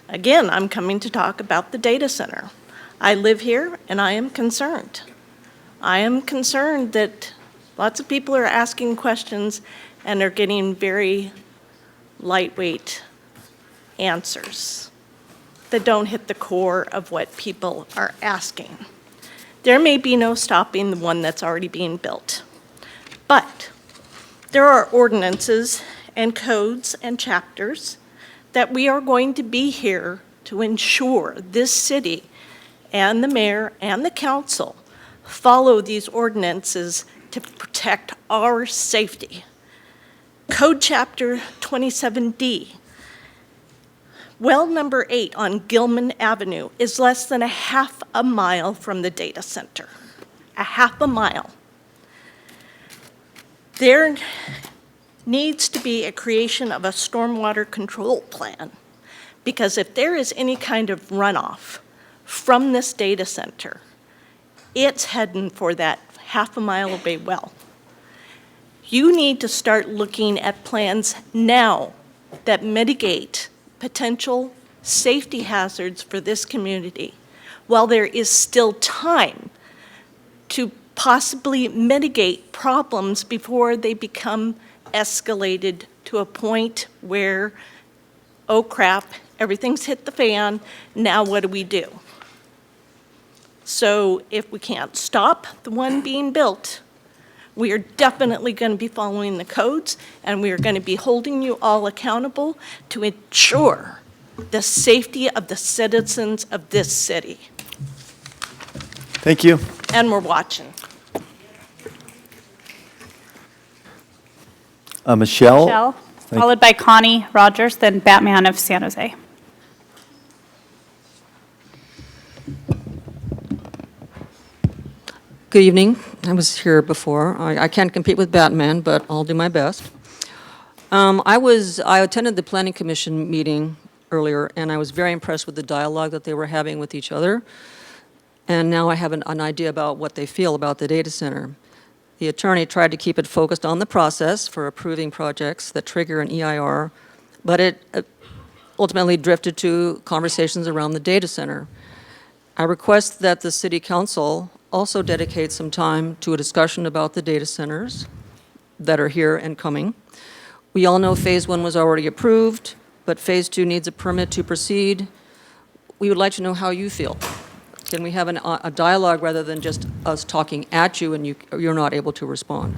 Speaker 8: Again, I'm coming to talk about the data center. I live here, and I am concerned. I am concerned that lots of people are asking questions and are getting very lightweight answers that don't hit the core of what people are asking. There may be no stopping the one that's already being built, but there are ordinances and codes and chapters that we are going to be here to ensure this city and the mayor and the council follow these ordinances to protect our safety. Code Chapter 27D, well number 8 on Gilman Avenue is less than a half a mile from the data center. A half a mile. There needs to be a creation of a stormwater control plan, because if there is any kind of runoff from this data center, it's heading for that half a mile away well. You need to start looking at plans now that mitigate potential safety hazards for this community while there is still time to possibly mitigate problems before they become escalated to a point where, oh crap, everything's hit the fan, now what do we do? So if we can't stop the one being built, we are definitely going to be following the codes, and we are going to be holding you all accountable to ensure the safety of the citizens of this city.
Speaker 2: Thank you.
Speaker 8: And we're watching.
Speaker 2: Michelle?
Speaker 20: Michelle, followed by Connie Rogers, then Batman of San Jose.
Speaker 10: Good evening. I was here before. I can't compete with Batman, but I'll do my best. I attended the Planning Commission meeting earlier, and I was very impressed with the dialogue that they were having with each other. And now I have an idea about what they feel about the data center. The attorney tried to keep it focused on the process for approving projects that trigger an EIR, but it ultimately drifted to conversations around the data center. I request that the City Council also dedicate some time to a discussion about the data centers that are here and coming. We all know Phase 1 was already approved, but Phase 2 needs a permit to proceed. We would like to know how you feel. Can we have a dialogue rather than just us talking at you and you're not able to respond?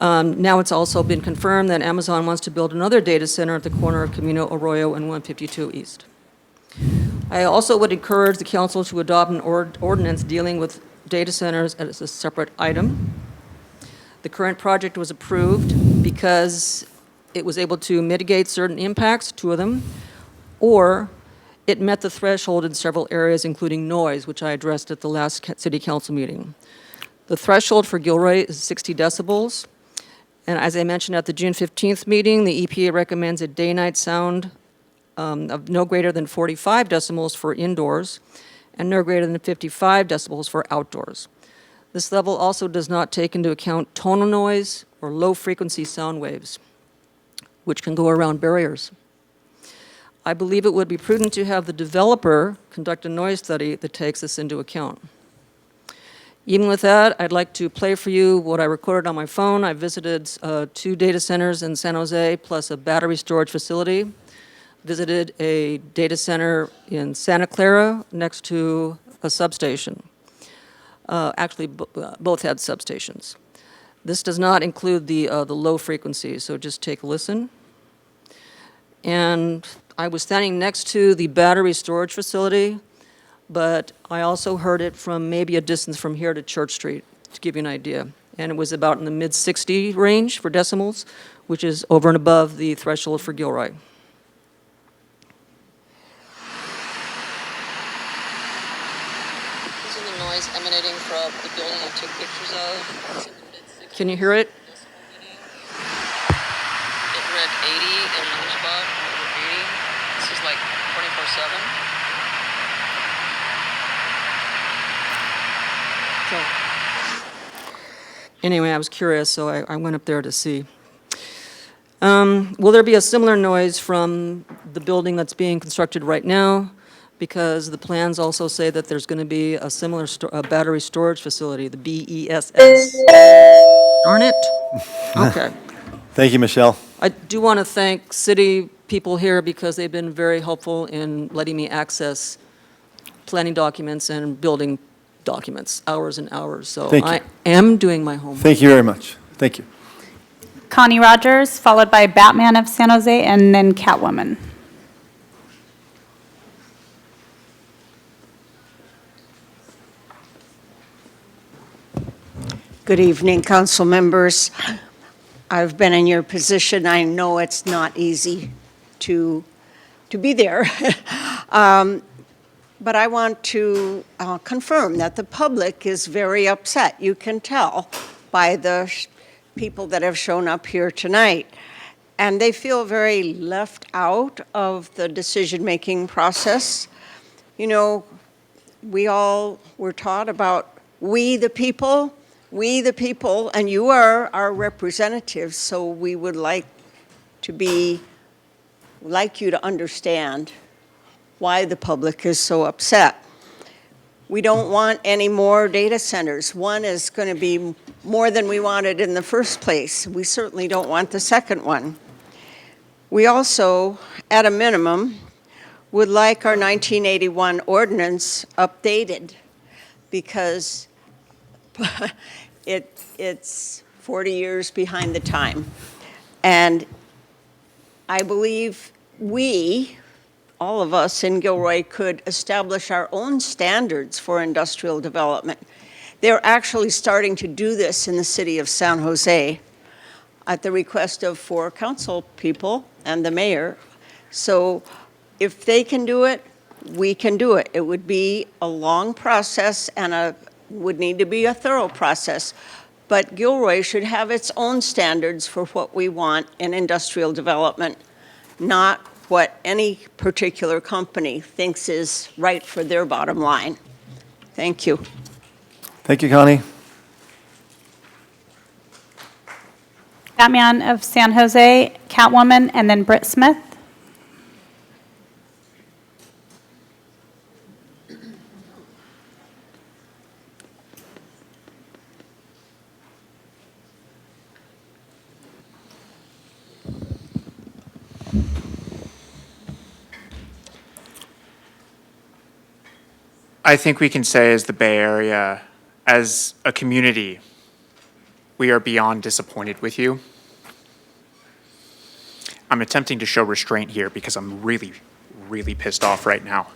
Speaker 10: Now it's also been confirmed that Amazon wants to build another data center at the corner of Camino Arroyo and 152 East. I also would encourage the council to adopt an ordinance dealing with data centers as a separate item. The current project was approved because it was able to mitigate certain impacts, 2 of them, or it met the threshold in several areas, including noise, which I addressed at the last city council meeting. The threshold for Gilroy is 60 decibels, and as I mentioned at the June 15th meeting, the EPA recommends a day-night sound of no greater than 45 decibels for indoors and no greater than 55 decibels for outdoors. This level also does not take into account tonal noise or low-frequency sound waves, which can go around barriers. I believe it would be prudent to have the developer conduct a noise study that takes this into account. Even with that, I'd like to play for you what I recorded on my phone. I visited 2 data centers in San Jose, plus a battery storage facility. Visited a data center in Santa Clara next to a substation. Actually, both had substations. This does not include the low frequency, so just take a listen. And I was standing next to the battery storage facility, but I also heard it from maybe a distance from here to Church Street, to give you an idea. And it was about in the mid-60 range for decimals, which is over and above the threshold for Gilroy. This is the noise emanating from the building I took pictures of. Can you hear it? It read 80 and another spot over 80. This is like 24/7. So, anyway, I was curious, so I went up there to see. Will there be a similar noise from the building that's being constructed right now? Because the plans also say that there's going to be a similar battery storage facility, the BESS. Darn it. Okay.
Speaker 2: Thank you, Michelle.
Speaker 10: I do want to thank city people here because they've been very helpful in letting me access planning documents and building documents, hours and hours. So
Speaker 2: Thank you.
Speaker 10: I am doing my homework.
Speaker 2: Thank you very much. Thank you.
Speaker 20: Connie Rogers, followed by Batman of San Jose, and then Catwoman.
Speaker 9: Good evening, council members. I've been in your position. I know it's not easy to be there. But I want to confirm that the public is very upset. You can tell by the people that have shown up here tonight. And they feel very left out of the decision-making process. You know, we all were taught about we the people, and you are our representatives, so we would like you to understand why the public is so upset. We don't want any more data centers. One is going to be more than we wanted in the first place. We certainly don't want the second one. We also, at a minimum, would like our 1981 ordinance updated because it's 40 years behind the time. And I believe we, all of us in Gilroy, could establish our own standards for industrial development. They're actually starting to do this in the city of San Jose at the request of 4 council people and the mayor. So if they can do it, we can do it. It would be a long process and would need to be a thorough process. But Gilroy should have its own standards for what we want in industrial development, not what any particular company thinks is right for their bottom line. Thank you.
Speaker 2: Thank you, Connie.
Speaker 20: Batman of San Jose, Catwoman, and then Britt Smith.
Speaker 11: I think we can say as the Bay Area, as a community, we are beyond disappointed with you. I'm attempting to show restraint here because I'm really, really pissed off right now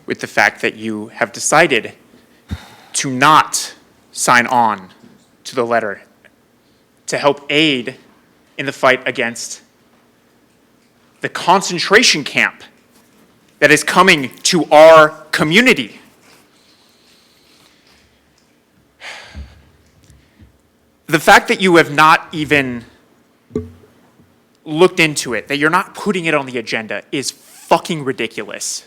Speaker 11: with the fact that you have decided to not sign on to the letter to help aid in the fight against the concentration camp that is coming to our community. The fact that you have not even looked into it, that you're not putting it on the agenda, is fucking ridiculous.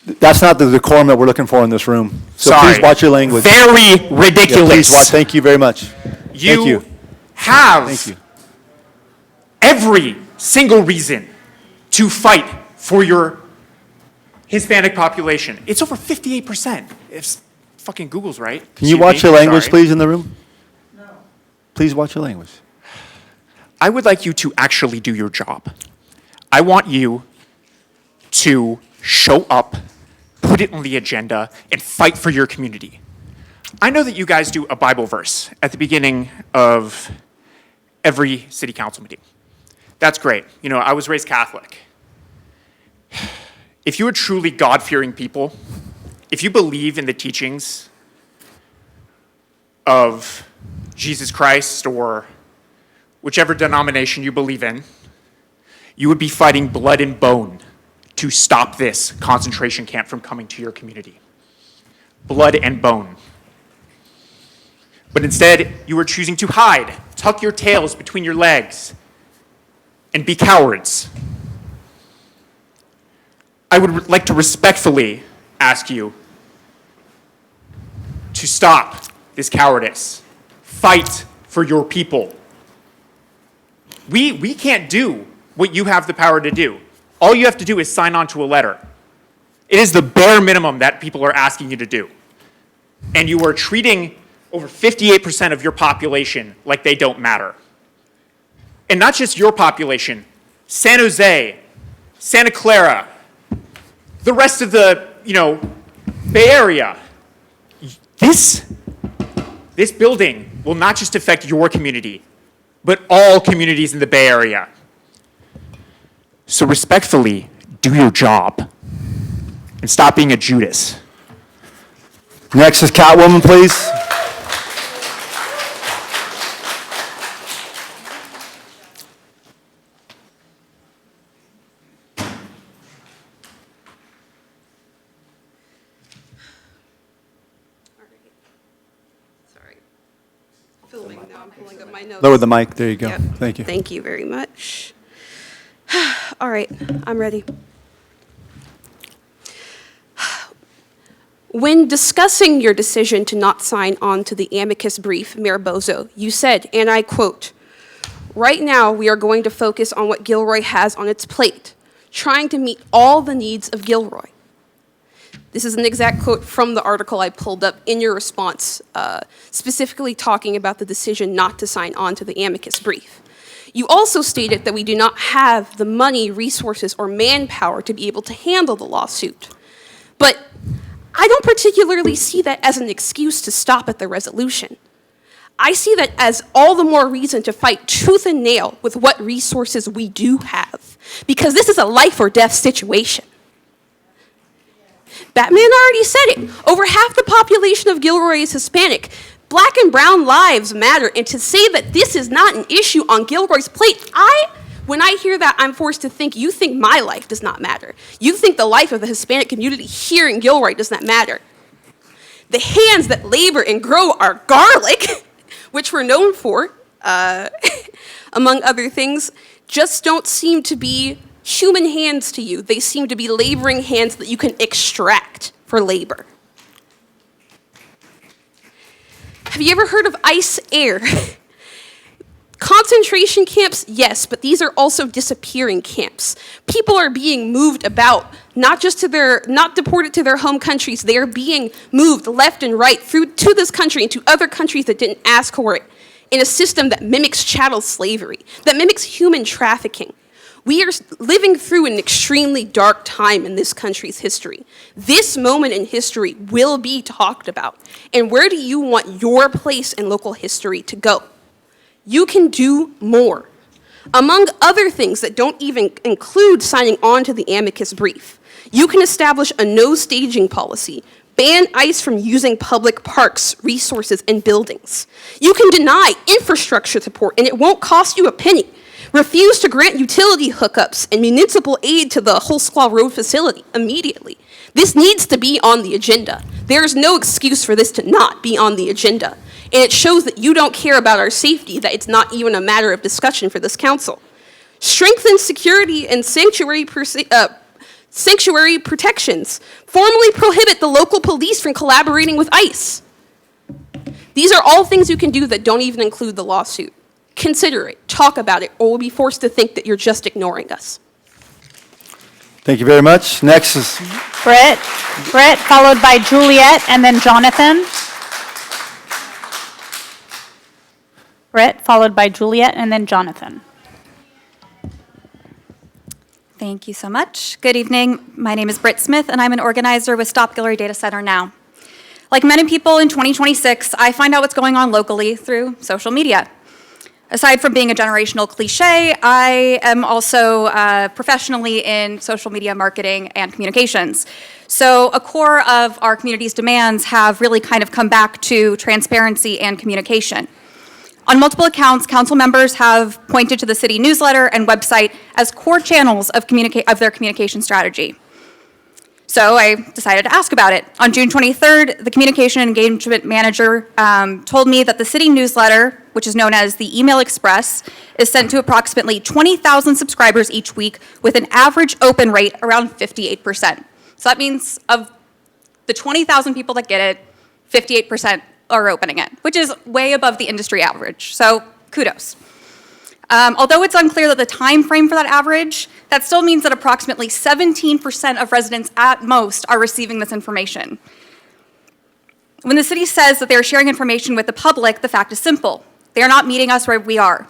Speaker 2: That's not the decorum that we're looking for in this room. So
Speaker 11: Sorry.
Speaker 2: please watch your language.
Speaker 11: Very ridiculous.
Speaker 2: Yeah, thank you very much. Thank you.
Speaker 11: Have
Speaker 2: Thank you.
Speaker 11: every single reason to fight for your Hispanic population. It's over 58%. If fucking Google's right.
Speaker 2: Can you
Speaker 11: Excuse
Speaker 2: watch
Speaker 11: me,
Speaker 2: your language,
Speaker 11: sorry.
Speaker 2: please, in the room? No. Please watch your language.
Speaker 11: I would like you to actually do your job. I want you to show up, put it on the agenda, and fight for your community. I know that you guys do a Bible verse at the beginning of every city council meeting. That's great. You know, I was raised Catholic. If you are truly God-fearing people, if you believe in the teachings of Jesus Christ or whichever denomination you believe in, you would be fighting blood and bone to stop this concentration camp from coming to your community. Blood and bone. But instead, you are choosing to hide, tuck your tails between your legs, and be cowards. I would like to respectfully ask you to stop this cowardice. Fight for your people. We can't do what you have the power to do. All you have to do is sign on to a letter. It is the bare minimum that people are asking you to do. And you are treating over 58% of your population like they don't matter. And not just your population, San Jose, Santa Clara, the rest of the, Bay Area. This building will not just affect your community, but all communities in the Bay Area. So respectfully, do your job and stop being a Judas.
Speaker 2: Next is Catwoman, please.
Speaker 12: Filming now, I'm pulling up my notes.
Speaker 2: Lower the mic. There you go.
Speaker 12: Yep.
Speaker 2: Thank you.
Speaker 12: Thank you very much. All right, I'm ready. When discussing your decision to not sign on to the amicus brief, Mayor Bozo, you said, and I quote, "Right now, we are going to focus on what Gilroy has on its plate, trying to meet all the needs of Gilroy." This is an exact quote from the article I pulled up in your response, specifically talking about the decision not to sign on to the amicus brief. You also stated that we do not have the money, resources, or manpower to be able to handle the lawsuit. But I don't particularly see that as an excuse to stop at the resolution. I see that as all the more reason to fight tooth and nail with what resources we do have, because this is a life or death situation. Batman already said it. Over half the population of Gilroy is Hispanic. Black and brown lives matter, and to say that this is not an issue on Gilroy's plate, when I hear that, I'm forced to think you think my life does not matter. You think the life of the Hispanic community here in Gilroy does not matter. The hands that labor and grow our garlic, which we're known for, among other things, just don't seem to be human hands to you. They seem to be laboring hands that you can extract for labor. Have you ever heard of ICE Air? Concentration camps, yes, but these are also disappearing camps. People are being moved about, not deported to their home countries. They are being moved left and right to this country and to other countries that didn't ask for it, in a system that mimics chattel slavery, that mimics human trafficking. We are living through an extremely dark time in this country's history. This moment in history will be talked about. And where do you want your place in local history to go? You can do more. Among other things that don't even include signing on to the amicus brief, you can establish a no staging policy, ban ICE from using public parks, resources, and buildings. You can deny infrastructure support and it won't cost you a penny. Refuse to grant utility hookups and municipal aid to the Whole Squaw Road facility immediately. This needs to be on the agenda. There is no excuse for this to not be on the agenda. And it shows that you don't care about our safety, that it's not even a matter of discussion for this council. Strengthen security and sanctuary protections. Formally prohibit the local police from collaborating with ICE. These are all things you can do that don't even include the lawsuit. Consider it, talk about it, or we'll be forced to think that you're just ignoring us.
Speaker 2: Thank you very much. Next is
Speaker 20: Britt, followed by Juliet, and then Jonathan. Britt, followed by Juliet, and then Jonathan.
Speaker 13: Thank you so much. Good evening. My name is Britt Smith, and I'm an organizer with Stop Gilroy Data Center Now. Like many people in 2026, I find out what's going on locally through social media. Aside from being a generational cliche, I am also professionally in social media marketing and communications. So a core of our community's demands have really kind of come back to transparency and communication. On multiple accounts, council members have pointed to the city newsletter and website as core channels of their communication strategy. So I decided to ask about it. On June 23rd, the communication and engagement manager told me that the city newsletter, which is known as the Email Express, is sent to approximately 20,000 subscribers each week with an average open rate around 58%. So that means of the 20,000 people that get it, 58% are opening it, which is way above the industry average. So kudos. Although it's unclear that the time frame for that average, that still means that approximately 17% of residents at most are receiving this information. When the city says that they are sharing information with the public, the fact is simple. They are not meeting us where we are.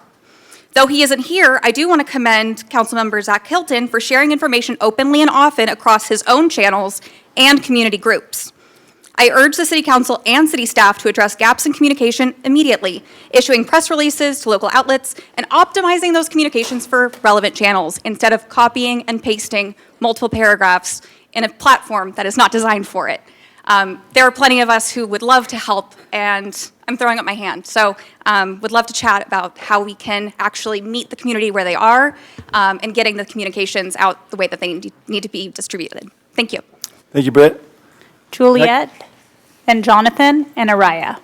Speaker 13: Though he isn't here, I do want to commend Councilmember Zach Hilton for sharing information openly and often across his own channels and community groups. I urge the City Council and City staff to address gaps in communication immediately, issuing press releases to local outlets and optimizing those communications for relevant channels instead of copying and pasting multiple paragraphs in a platform that is not designed for it. There are plenty of us who would love to help, and I'm throwing up my hand. So would love to chat about how we can actually meet the community where they are and getting the communications out the way that they need to be distributed. Thank you.
Speaker 2: Thank you, Britt.
Speaker 20: Juliet, then Jonathan, and Araya.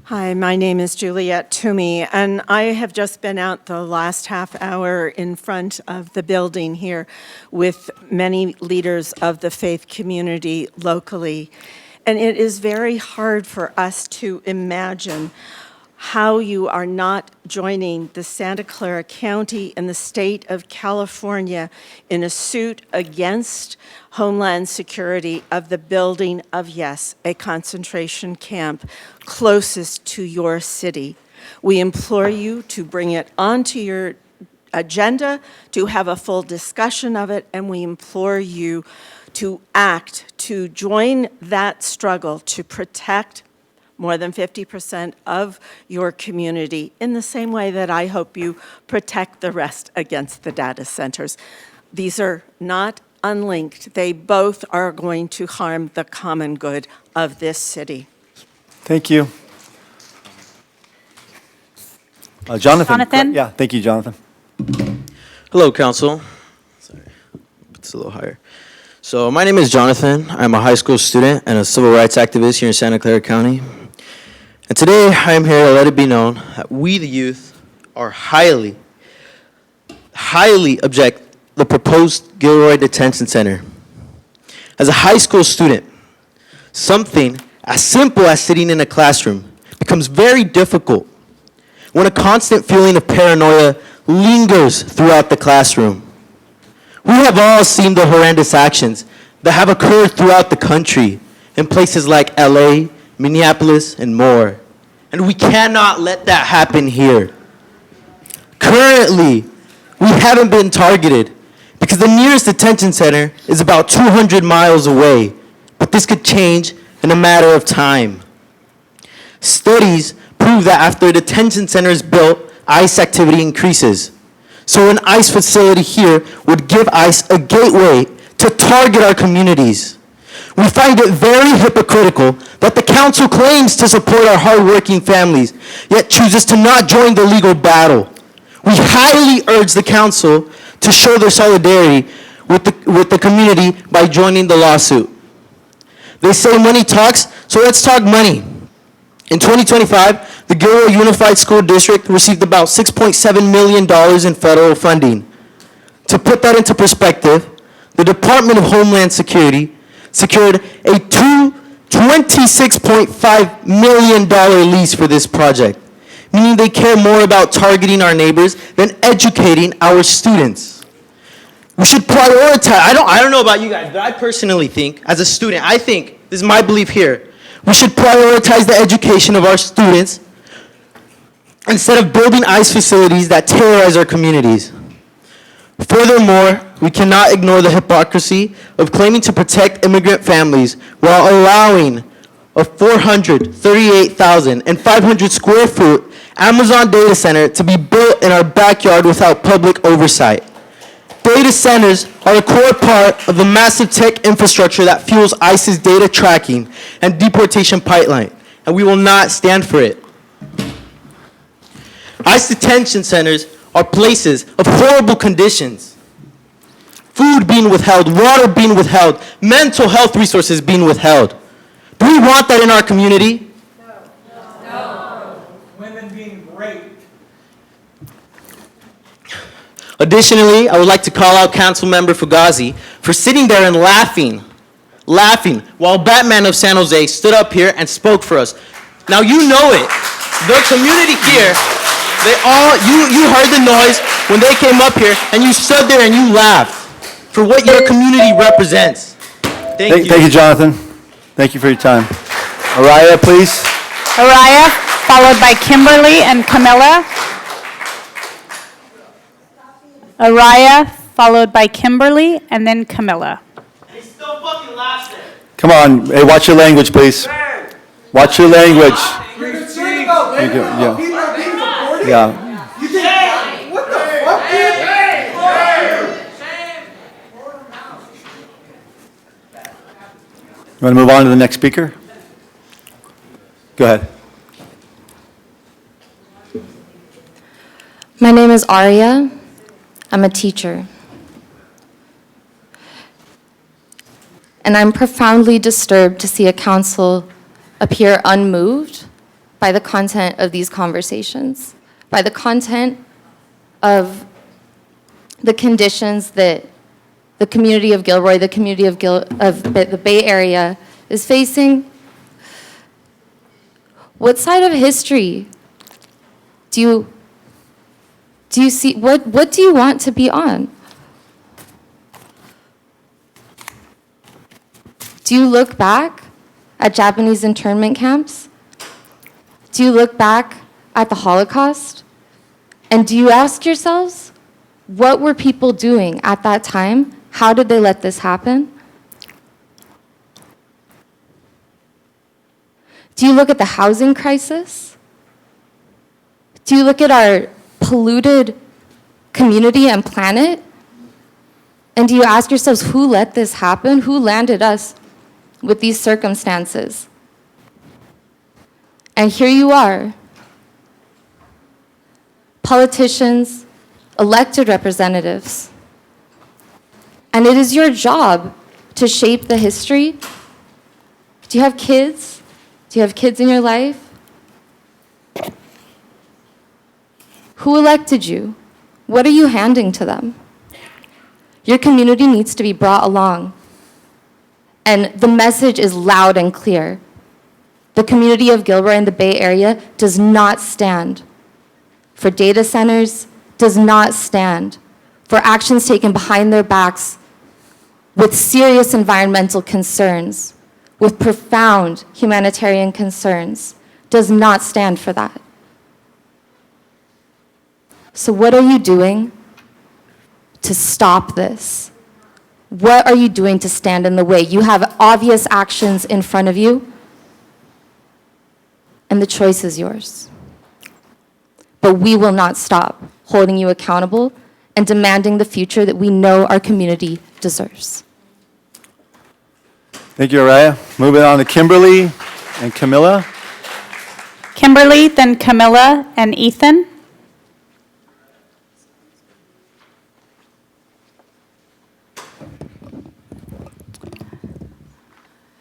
Speaker 17: Hi, my name is Juliet Toomey, and I have just been out the last half hour in front of the building here with many leaders of the faith community locally. And it is very hard for us to imagine how you are not joining the Santa Clara County and the state of California in a suit against Homeland Security of the building of, yes, a concentration camp closest to your city. We implore you to bring it onto your agenda, to have a full discussion of it, and we implore you to act, to join that struggle to protect more than 50% of your community in the same way that I hope you protect the rest against the data centers. These are not unlinked. They both are going to harm the common good of this city.
Speaker 2: Thank you. Jonathan.
Speaker 20: Jonathan?
Speaker 2: Yeah, thank you, Jonathan.
Speaker 14: Hello, Council. Sorry, it's a little higher. So my name is Jonathan. I'm a high school student and a civil rights activist here in Santa Clara County. And today I am here to let it be known that we, the youth, are highly object the proposed Gilroy Detention Center. As a high school student, something as simple as sitting in a classroom becomes very difficult when a constant feeling of paranoia lingers throughout the classroom. We have all seen the horrendous actions that have occurred throughout the country in places like LA, Minneapolis, and more. And we cannot let that happen here. Currently, we haven't been targeted because the nearest detention center is about 200 miles away, but this could change in a matter of time. Studies prove that after a detention center is built, ICE activity increases. So an ICE facility here would give ICE a gateway to target our communities. We find it very hypocritical that the council claims to support our hardworking families, yet chooses to not join the legal battle. We highly urge the council to show their solidarity with the community by joining the lawsuit. They say money talks, so let's talk money. In 2025, the Gilroy Unified School District received about $6.7 million in federal funding. To put that into perspective, the Department of Homeland Security secured a $26.5 million lease for this project, meaning they care more about targeting our neighbors than educating our students. We should prioritize, I don't know about you guys, but I personally think, as a student, I think, this is my belief here, we should prioritize the education of our students instead of building ICE facilities that terrorize our communities. Furthermore, we cannot ignore the hypocrisy of claiming to protect immigrant families while allowing a 438,500 square foot Amazon data center to be built in our backyard without public oversight. Data centers are a core part of the massive tech infrastructure that fuels ICE's data tracking and deportation pipeline, and we will not stand for it. ICE detention centers are places of horrible conditions. Food being withheld, water being withheld, mental health resources being withheld. Do we want that in our community?
Speaker 4: No. Women being raped.
Speaker 14: Additionally, I would like to call out Councilmember Fugazi for sitting there and laughing while Batman of San Jose stood up here and spoke for us. Now you know it. The community here, you heard the noise when they came up here and you stood there and you laughed for what your community represents. Thank you.
Speaker 2: Thank you, Jonathan. Thank you for your time. Araya, please.
Speaker 20: Araya, followed by Kimberly and Camilla. Araya, followed by Kimberly, and then Camilla.
Speaker 14: They still fucking laugh there.
Speaker 2: Come on, hey, watch your language, please. Watch your language.
Speaker 4: You're concerned about women?
Speaker 2: Yeah.
Speaker 4: People are being deported?
Speaker 2: Yeah.
Speaker 4: You think, what the fuck, dude?
Speaker 2: You want to move on to the next speaker? Go ahead.
Speaker 15: My name is Aria. I'm a teacher. And I'm profoundly disturbed to see a council appear unmoved by the content of these conversations, by the content of the conditions that the community of Gilroy, the community of the Bay Area is facing. What side of history do you see, what do you want to be on? Do you look back at Japanese internment camps? Do you look back at the Holocaust? And do you ask yourselves, what were people doing at that time? How did they let this happen? Do you look at the housing crisis? Do you look at our polluted community and planet? And do you ask yourselves, who let this happen? Who landed us with these circumstances? And here you are, politicians, elected representatives. And it is your job to shape the history. Do you have kids? Do you have kids in your life? Who elected you? What are you handing to them? Your community needs to be brought along. And the message is loud and clear. The community of Gilroy and the Bay Area does not stand for data centers, does not stand for actions taken behind their backs with serious environmental concerns, with profound humanitarian concerns, does not stand for that. So what are you doing to stop this? What are you doing to stand in the way? You have obvious actions in front of you, and the choice is yours. But we will not stop holding you accountable and demanding the future that we know our community deserves.
Speaker 2: Thank you, Araya. Moving on to Kimberly and Camilla.
Speaker 20: Kimberly, then Camilla and Ethan.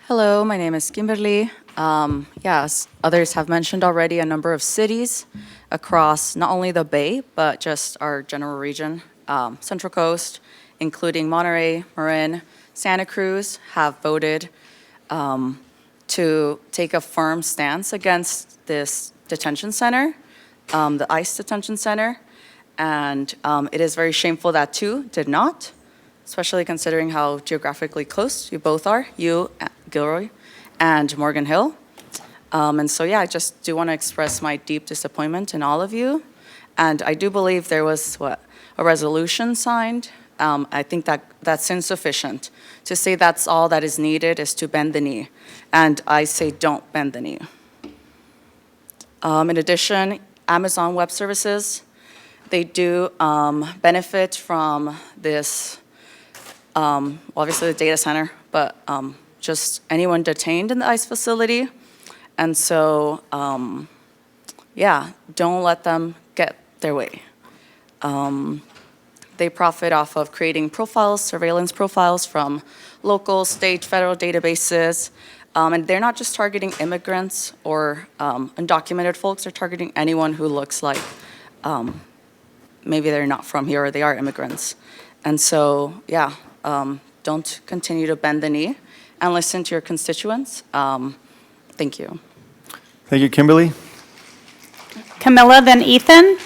Speaker 5: Hello, my name is Kimberly. Yes, others have mentioned already a number of cities across not only the Bay, but just our general region, Central Coast, including Monterey, Marin, Santa Cruz, have voted to take a firm stance against this detention center, the ICE detention center. And it is very shameful that two did not, especially considering how geographically close you both are, you, Gilroy, and Morgan Hill. And so, yeah, I just do want to express my deep disappointment in all of you. And I do believe there was, a resolution signed. I think that that's insufficient. To say that's all that is needed is to bend the knee. And I say don't bend the knee. In addition, Amazon Web Services, they do benefit from this, obviously the data center, but just anyone detained in the ICE facility. And so, yeah, don't let them get their way. They profit off of creating profiles, surveillance profiles from local, state, federal databases. And they're not just targeting immigrants or undocumented folks, they're targeting anyone who looks like maybe they're not from here or they are immigrants. And so, yeah, don't continue to bend the knee and listen to your constituents. Thank you.
Speaker 2: Thank you, Kimberly.
Speaker 20: Camilla, then Ethan.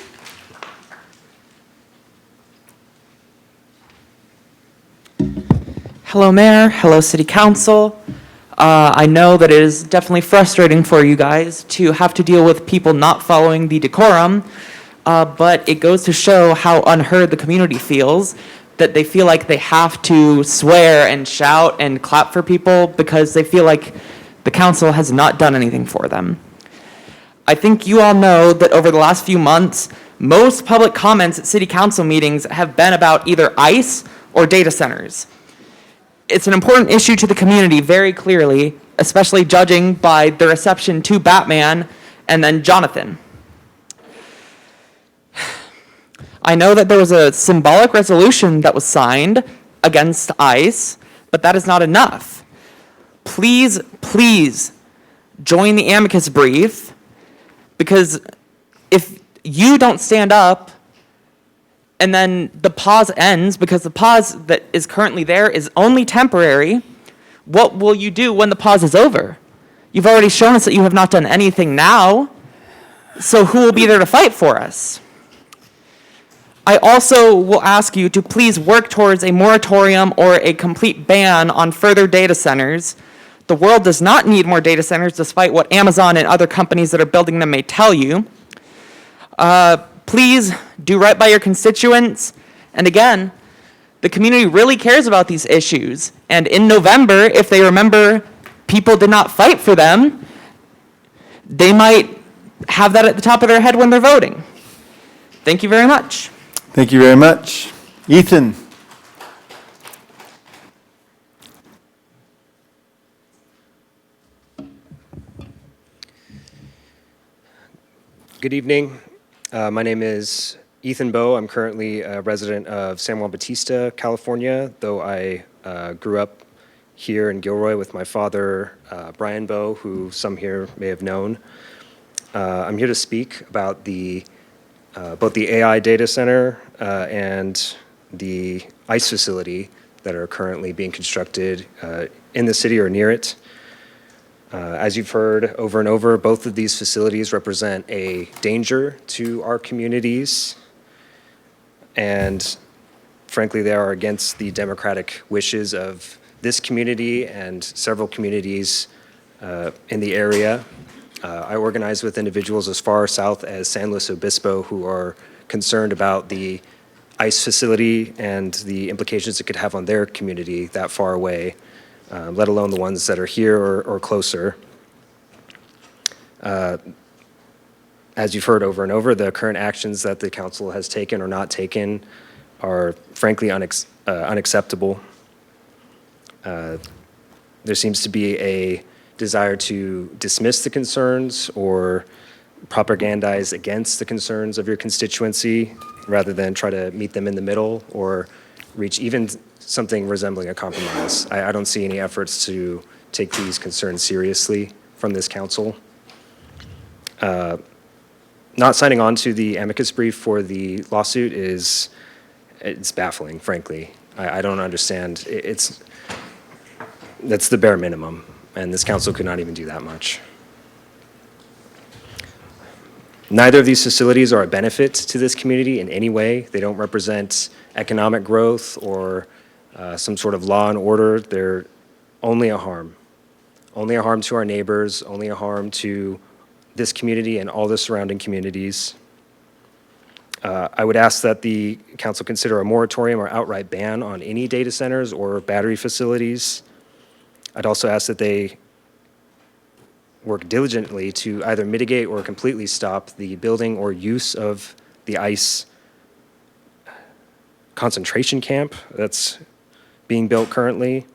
Speaker 16: Hello, Mayor. Hello, City Council. I know that it is definitely frustrating for you guys to have to deal with people not following the decorum, but it goes to show how unheard the community feels, that they feel like they have to swear and shout and clap for people because they feel like the council has not done anything for them. I think you all know that over the last few months, most public comments at City Council meetings have been about either ICE or data centers. It's an important issue to the community very clearly, especially judging by the reception to Batman and then Jonathan. I know that there was a symbolic resolution that was signed against ICE, but that is not enough. Please, please join the amicus brief, because if you don't stand up and then the pause ends because the pause that is currently there is only temporary, what will you do when the pause is over? You've already shown us that you have not done anything now, so who will be there to fight for us? I also will ask you to please work towards a moratorium or a complete ban on further data centers. The world does not need more data centers, despite what Amazon and other companies that are building them may tell you. Please do right by your constituents. And again, the community really cares about these issues. And in November, if they remember people did not fight for them, they might have that at the top of their head when they're voting. Thank you very much.
Speaker 2: Thank you very much. Ethan.
Speaker 18: Good evening. My name is Ethan Bowe. I'm currently a resident of San Juan Bautista, California, though I grew up here in Gilroy with my father, Brian Bowe, who some here may have known. I'm here to speak about both the AI data center and the ICE facility that are currently being constructed in the city or near it. As you've heard over and over, both of these facilities represent a danger to our communities, and frankly, they are against the democratic wishes of this community and several communities in the area. I organize with individuals as far south as San Luis Obispo who are concerned about the ICE facility and the implications it could have on their community that far away. Let alone the ones that are here or closer. As you've heard over and over, the current actions that the council has taken or not taken are frankly unacceptable. There seems to be a desire to dismiss the concerns or propagandize against the concerns of your constituency rather than try to meet them in the middle or reach even something resembling a compromise. I don't see any efforts to take these concerns seriously from this council. Not signing on to the amicus brief for the lawsuit it's baffling, frankly. I don't understand. That's the bare minimum, and this council could not even do that much. Neither of these facilities are a benefit to this community in any way. They don't represent economic growth or some sort of law and order. They're only a harm. Only a harm to our neighbors, only a harm to this community and all the surrounding communities. I would ask that the council consider a moratorium or outright ban on any data centers or battery facilities. I'd also ask that they work diligently to either mitigate or completely stop the building or use of the ICE concentration camp that's being built currently,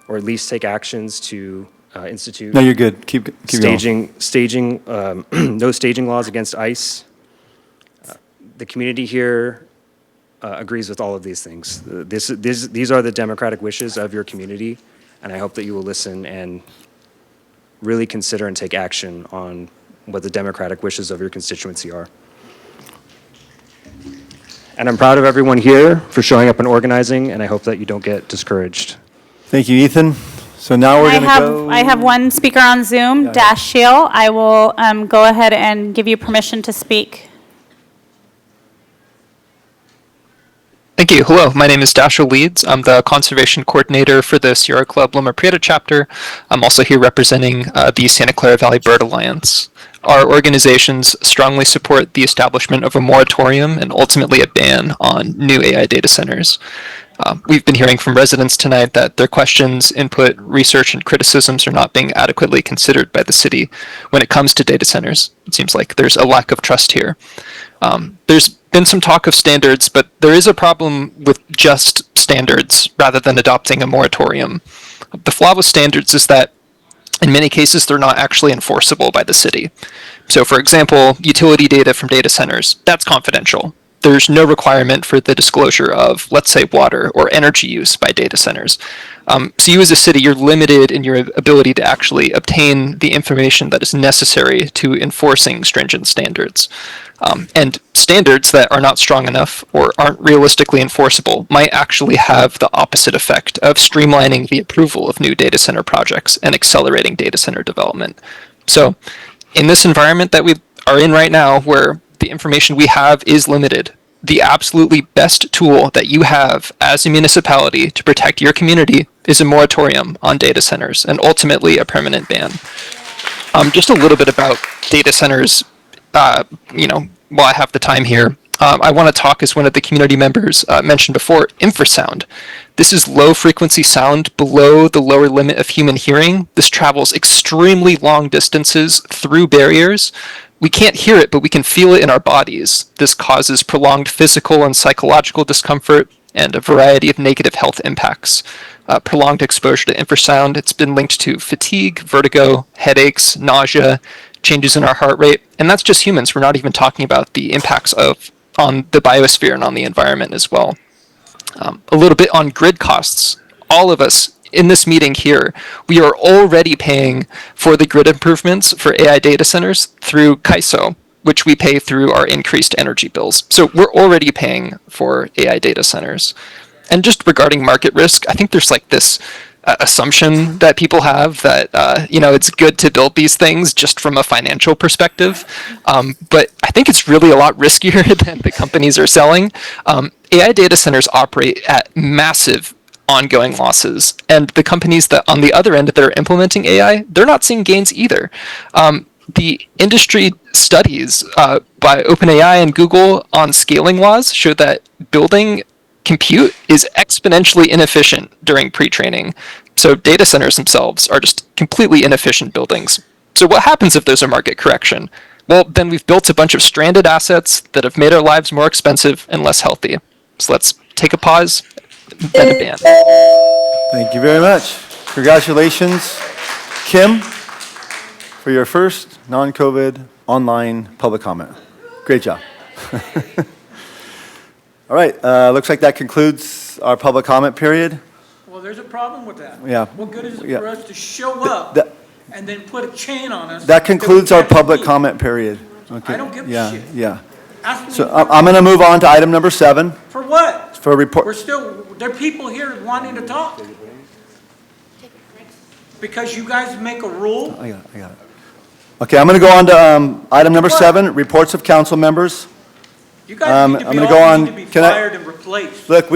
Speaker 18: or at least take actions to institute.
Speaker 2: No, you're good. Keep going.
Speaker 18: No staging laws against ICE. The community here agrees with all of these things. These are the democratic wishes of your community, and I hope that you will listen and really consider and take action on what the democratic wishes of your constituency are. And I'm proud of everyone here for showing up and organizing, and I hope that you don't get discouraged.
Speaker 2: Thank you, Ethan. So now we're going to go.
Speaker 20: I have one speaker on Zoom, Dash Shield. I will go ahead and give you permission to speak.
Speaker 6: Thank you. Hello, my name is Dashiell Leeds. I'm the conservation coordinator for the Sierra Club Loma Prieta chapter. I'm also here representing the Santa Clara Valley Bird Alliance. Our organizations strongly support the establishment of a moratorium and ultimately a ban on new AI data centers. We've been hearing from residents tonight that their questions, input, research, and criticisms are not being adequately considered by the city when it comes to data centers. It seems like there's a lack of trust here. There's been some talk of standards, but there is a problem with just standards rather than adopting a moratorium. The flaw with standards is that in many cases, they're not actually enforceable by the city. So for example, utility data from data centers, that's confidential. There's no requirement for the disclosure of, let's say, water or energy use by data centers. So you as a city, you're limited in your ability to actually obtain the information that is necessary to enforcing stringent standards. And standards that are not strong enough or aren't realistically enforceable might actually have the opposite effect of streamlining the approval of new data center projects and accelerating data center development. So in this environment that we are in right now, where the information we have is limited, the absolutely best tool that you have as a municipality to protect your community is a moratorium on data centers and ultimately a permanent ban. Just a little bit about data centers, while I have the time here. I want to talk, as one of the community members mentioned before, infrasound. This is low frequency sound below the lower limit of human hearing. This travels extremely long distances through barriers. We can't hear it, but we can feel it in our bodies. This causes prolonged physical and psychological discomfort and a variety of negative health impacts. Prolonged exposure to infrasound, it's been linked to fatigue, vertigo, headaches, nausea, changes in our heart rate, and that's just humans. We're not even talking about the impacts on the biosphere and on the environment as well. A little bit on grid costs. All of us in this meeting here, we are already paying for the grid improvements for AI data centers through CAISO, which we pay through our increased energy bills. So we're already paying for AI data centers. And just regarding market risk, I think there's like this assumption that people have that it's good to build these things just from a financial perspective, but I think it's really a lot riskier than the companies are selling. AI data centers operate at massive ongoing losses, and the companies that on the other end that are implementing AI, they're not seeing gains either. The industry studies by OpenAI and Google on scaling laws show that building compute is exponentially inefficient during pre-training. So data centers themselves are just completely inefficient buildings. So what happens if there's a market correction? Well, then we've built a bunch of stranded assets that have made our lives more expensive and less healthy. So let's take a pause, then a ban.
Speaker 2: Thank you very much. Congratulations, Kim, for your first non-COVID online public comment. Great job. All right, looks like that concludes our public comment period.
Speaker 4: Well, there's a problem with that.
Speaker 2: Yeah.
Speaker 4: What good is it
Speaker 2: Yeah.
Speaker 4: for us to show up
Speaker 2: That-
Speaker 4: and then put a chain on us?
Speaker 2: That concludes
Speaker 4: we
Speaker 2: our
Speaker 4: can't
Speaker 2: public
Speaker 4: speak?
Speaker 2: comment period. Okay.
Speaker 4: I don't give a
Speaker 2: Yeah,
Speaker 4: shit.
Speaker 2: yeah.
Speaker 4: Ask me
Speaker 2: So I'm going to move on to item number 7
Speaker 4: for what?
Speaker 2: for a report.
Speaker 4: There are people here wanting to talk. Because you guys make a rule?
Speaker 2: I got it. Okay, I'm going to go on to item number 7, reports of council members.
Speaker 4: You guys
Speaker 2: I'm
Speaker 4: need to be,
Speaker 2: gonna go
Speaker 4: all
Speaker 2: on.
Speaker 4: need to be
Speaker 2: Can I-
Speaker 4: fired and replaced.
Speaker 2: Look,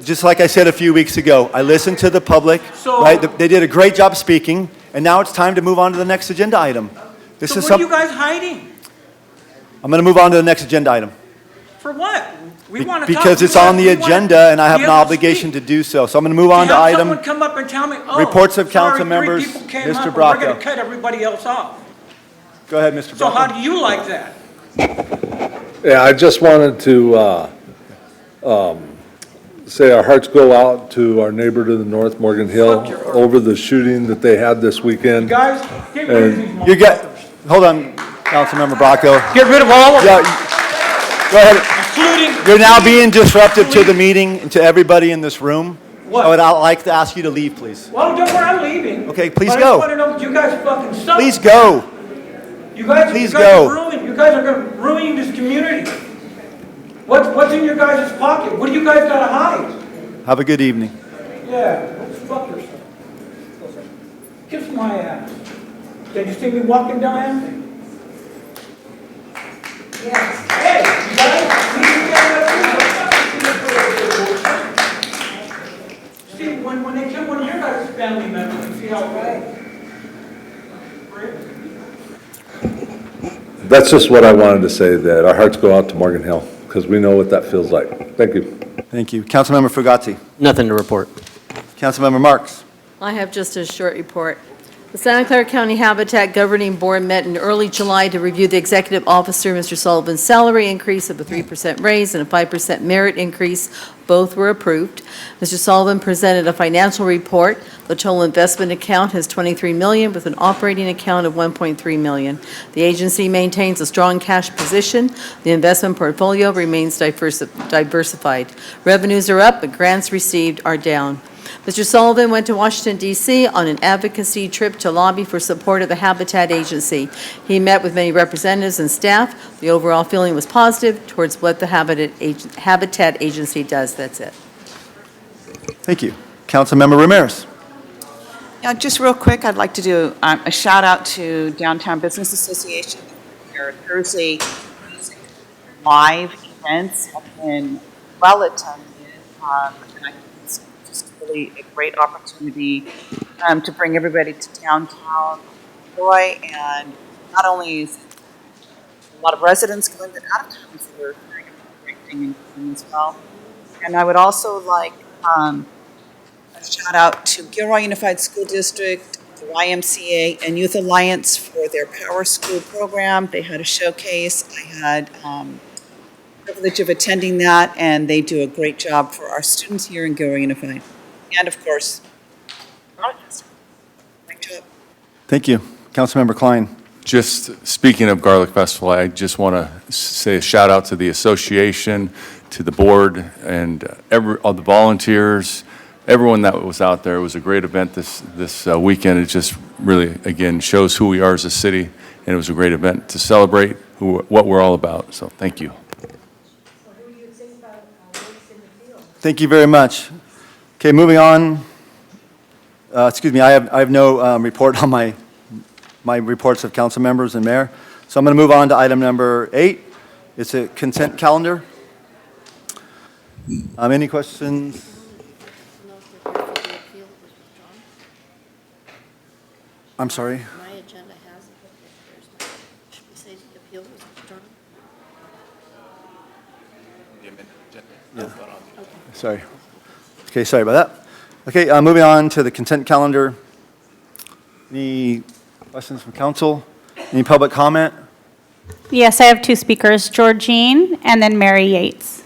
Speaker 2: just like I said a few weeks ago, I listened to the public,
Speaker 4: So-
Speaker 2: right? They did a great job speaking, and now it's time to move on to the next agenda item. This
Speaker 4: So
Speaker 2: is
Speaker 4: what are you guys hiding?
Speaker 2: I'm going to move on to the next agenda item.
Speaker 4: For what? We want to talk.
Speaker 2: Because it's on the agenda, and I have an obligation to do so. So I'm going to move on to
Speaker 4: Have
Speaker 2: item,
Speaker 4: someone come up and tell me, oh,
Speaker 2: reports of council
Speaker 4: sorry,
Speaker 2: members.
Speaker 4: 3 people came
Speaker 2: Mr.
Speaker 4: up, and
Speaker 2: Bracco.
Speaker 4: we're going to cut everybody else off.
Speaker 2: Go ahead, Mr.
Speaker 4: So how
Speaker 2: Bracco.
Speaker 4: do you like that?
Speaker 1: Yeah, I just wanted to say our hearts go out to our neighbor to the north, Morgan Hill, over the shooting that they had this weekend.
Speaker 4: Guys, get rid of these
Speaker 1: And
Speaker 2: You get, hold on, Councilmember Bracco.
Speaker 4: Get rid of all of
Speaker 2: Yeah,
Speaker 4: them,
Speaker 2: go ahead.
Speaker 4: including.
Speaker 2: You're now being disruptive to the meeting and to everybody in this room.
Speaker 4: What?
Speaker 2: I would like to ask you to leave, please.
Speaker 4: Well, don't worry, I'm leaving.
Speaker 2: Okay, please
Speaker 4: But
Speaker 2: go.
Speaker 4: I just want to know, you guys fucking suck.
Speaker 2: Please go.
Speaker 4: You guys,
Speaker 2: please
Speaker 4: you guys
Speaker 2: go.
Speaker 4: Are ruining. You guys are going to ruin this community. What's in your guys' pocket? What do you guys got to hide?
Speaker 2: Have a good evening.
Speaker 4: Yeah, go fuck yourself. Kiss my ass. Did you see me walking down? Yes. Hey, you guys, see, when they kill one of your guys' family members, you see how right?
Speaker 1: that's just what I wanted to say, that our hearts go out to Morgan Hill, because we know what that feels like. Thank you.
Speaker 2: Thank you. Councilmember Fugazzi.
Speaker 14: Nothing to report.
Speaker 2: Councilmember Marks.
Speaker 19: I have just a short report. The Santa Clara County Habitat Governing Board met in early July to review the executive officer, Mr. Sullivan's salary increase of a 3% raise and a 5% merit increase. Both were approved. Mr. Sullivan presented a financial report. The total investment account has $23 million with an operating account of $1.3 million. The agency maintains a strong cash position. The investment portfolio remains diversified. Revenues are up, but grants received are down. Mr. Sullivan went to Washington, D.C. on an advocacy trip to lobby for support of the Habitat Agency. He met with many representatives and staff. The overall feeling was positive towards what the Habitat Agency does. That's it.
Speaker 2: Thank you. Councilmember Ramirez.
Speaker 21: Yeah, just real quick, I'd like to do a shout out to Downtown Business Association. Their Thursday music live events have been well attended, and I think it's just really a great opportunity to bring everybody to downtown Gilroy, and not only is a lot of residents going but out of town, so we're doing a great thing as well. And I would also like a shout out to Gilroy Unified School District, the YMCA, and Youth Alliance for their Power School program. They had a showcase. I had the privilege of attending that, and they do a great job for our students here in Gilroy Unified. And of course, great job.
Speaker 2: Thank you. Councilmember Klein.
Speaker 24: Just speaking of Garlic Festival, I just want to say a shout out to the association, to the board, and all the volunteers, everyone that was out there. It was a great event this weekend. It just really, again, shows who we are as a city, and it was a great event to celebrate what we're all about. So thank you.
Speaker 2: Thank you very much. Okay, moving on. Excuse me, I have no report on my reports of council members and mayor. So I'm going to move on to item number 8. It's a consent calendar. Any questions? I'm sorry.
Speaker 8: My agenda has it, but there's not. Should we say the appeal was withdrawn?
Speaker 2: Sorry. Okay, sorry about that. Okay, moving on to the consent calendar. Any questions from council? Any public comment?
Speaker 20: Yes, I have two speakers, Georgine and then Mary Yates.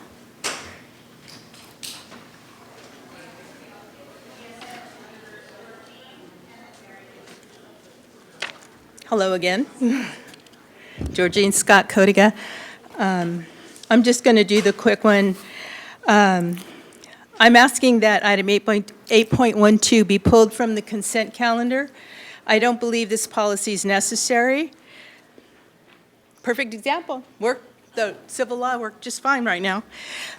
Speaker 3: Hello again. Georgine Scott Codiga. I'm just going to do the quick one. I'm asking that item 8.12 be pulled from the consent calendar. I don't believe this policy is necessary. Perfect example. The civil law worked just fine right now.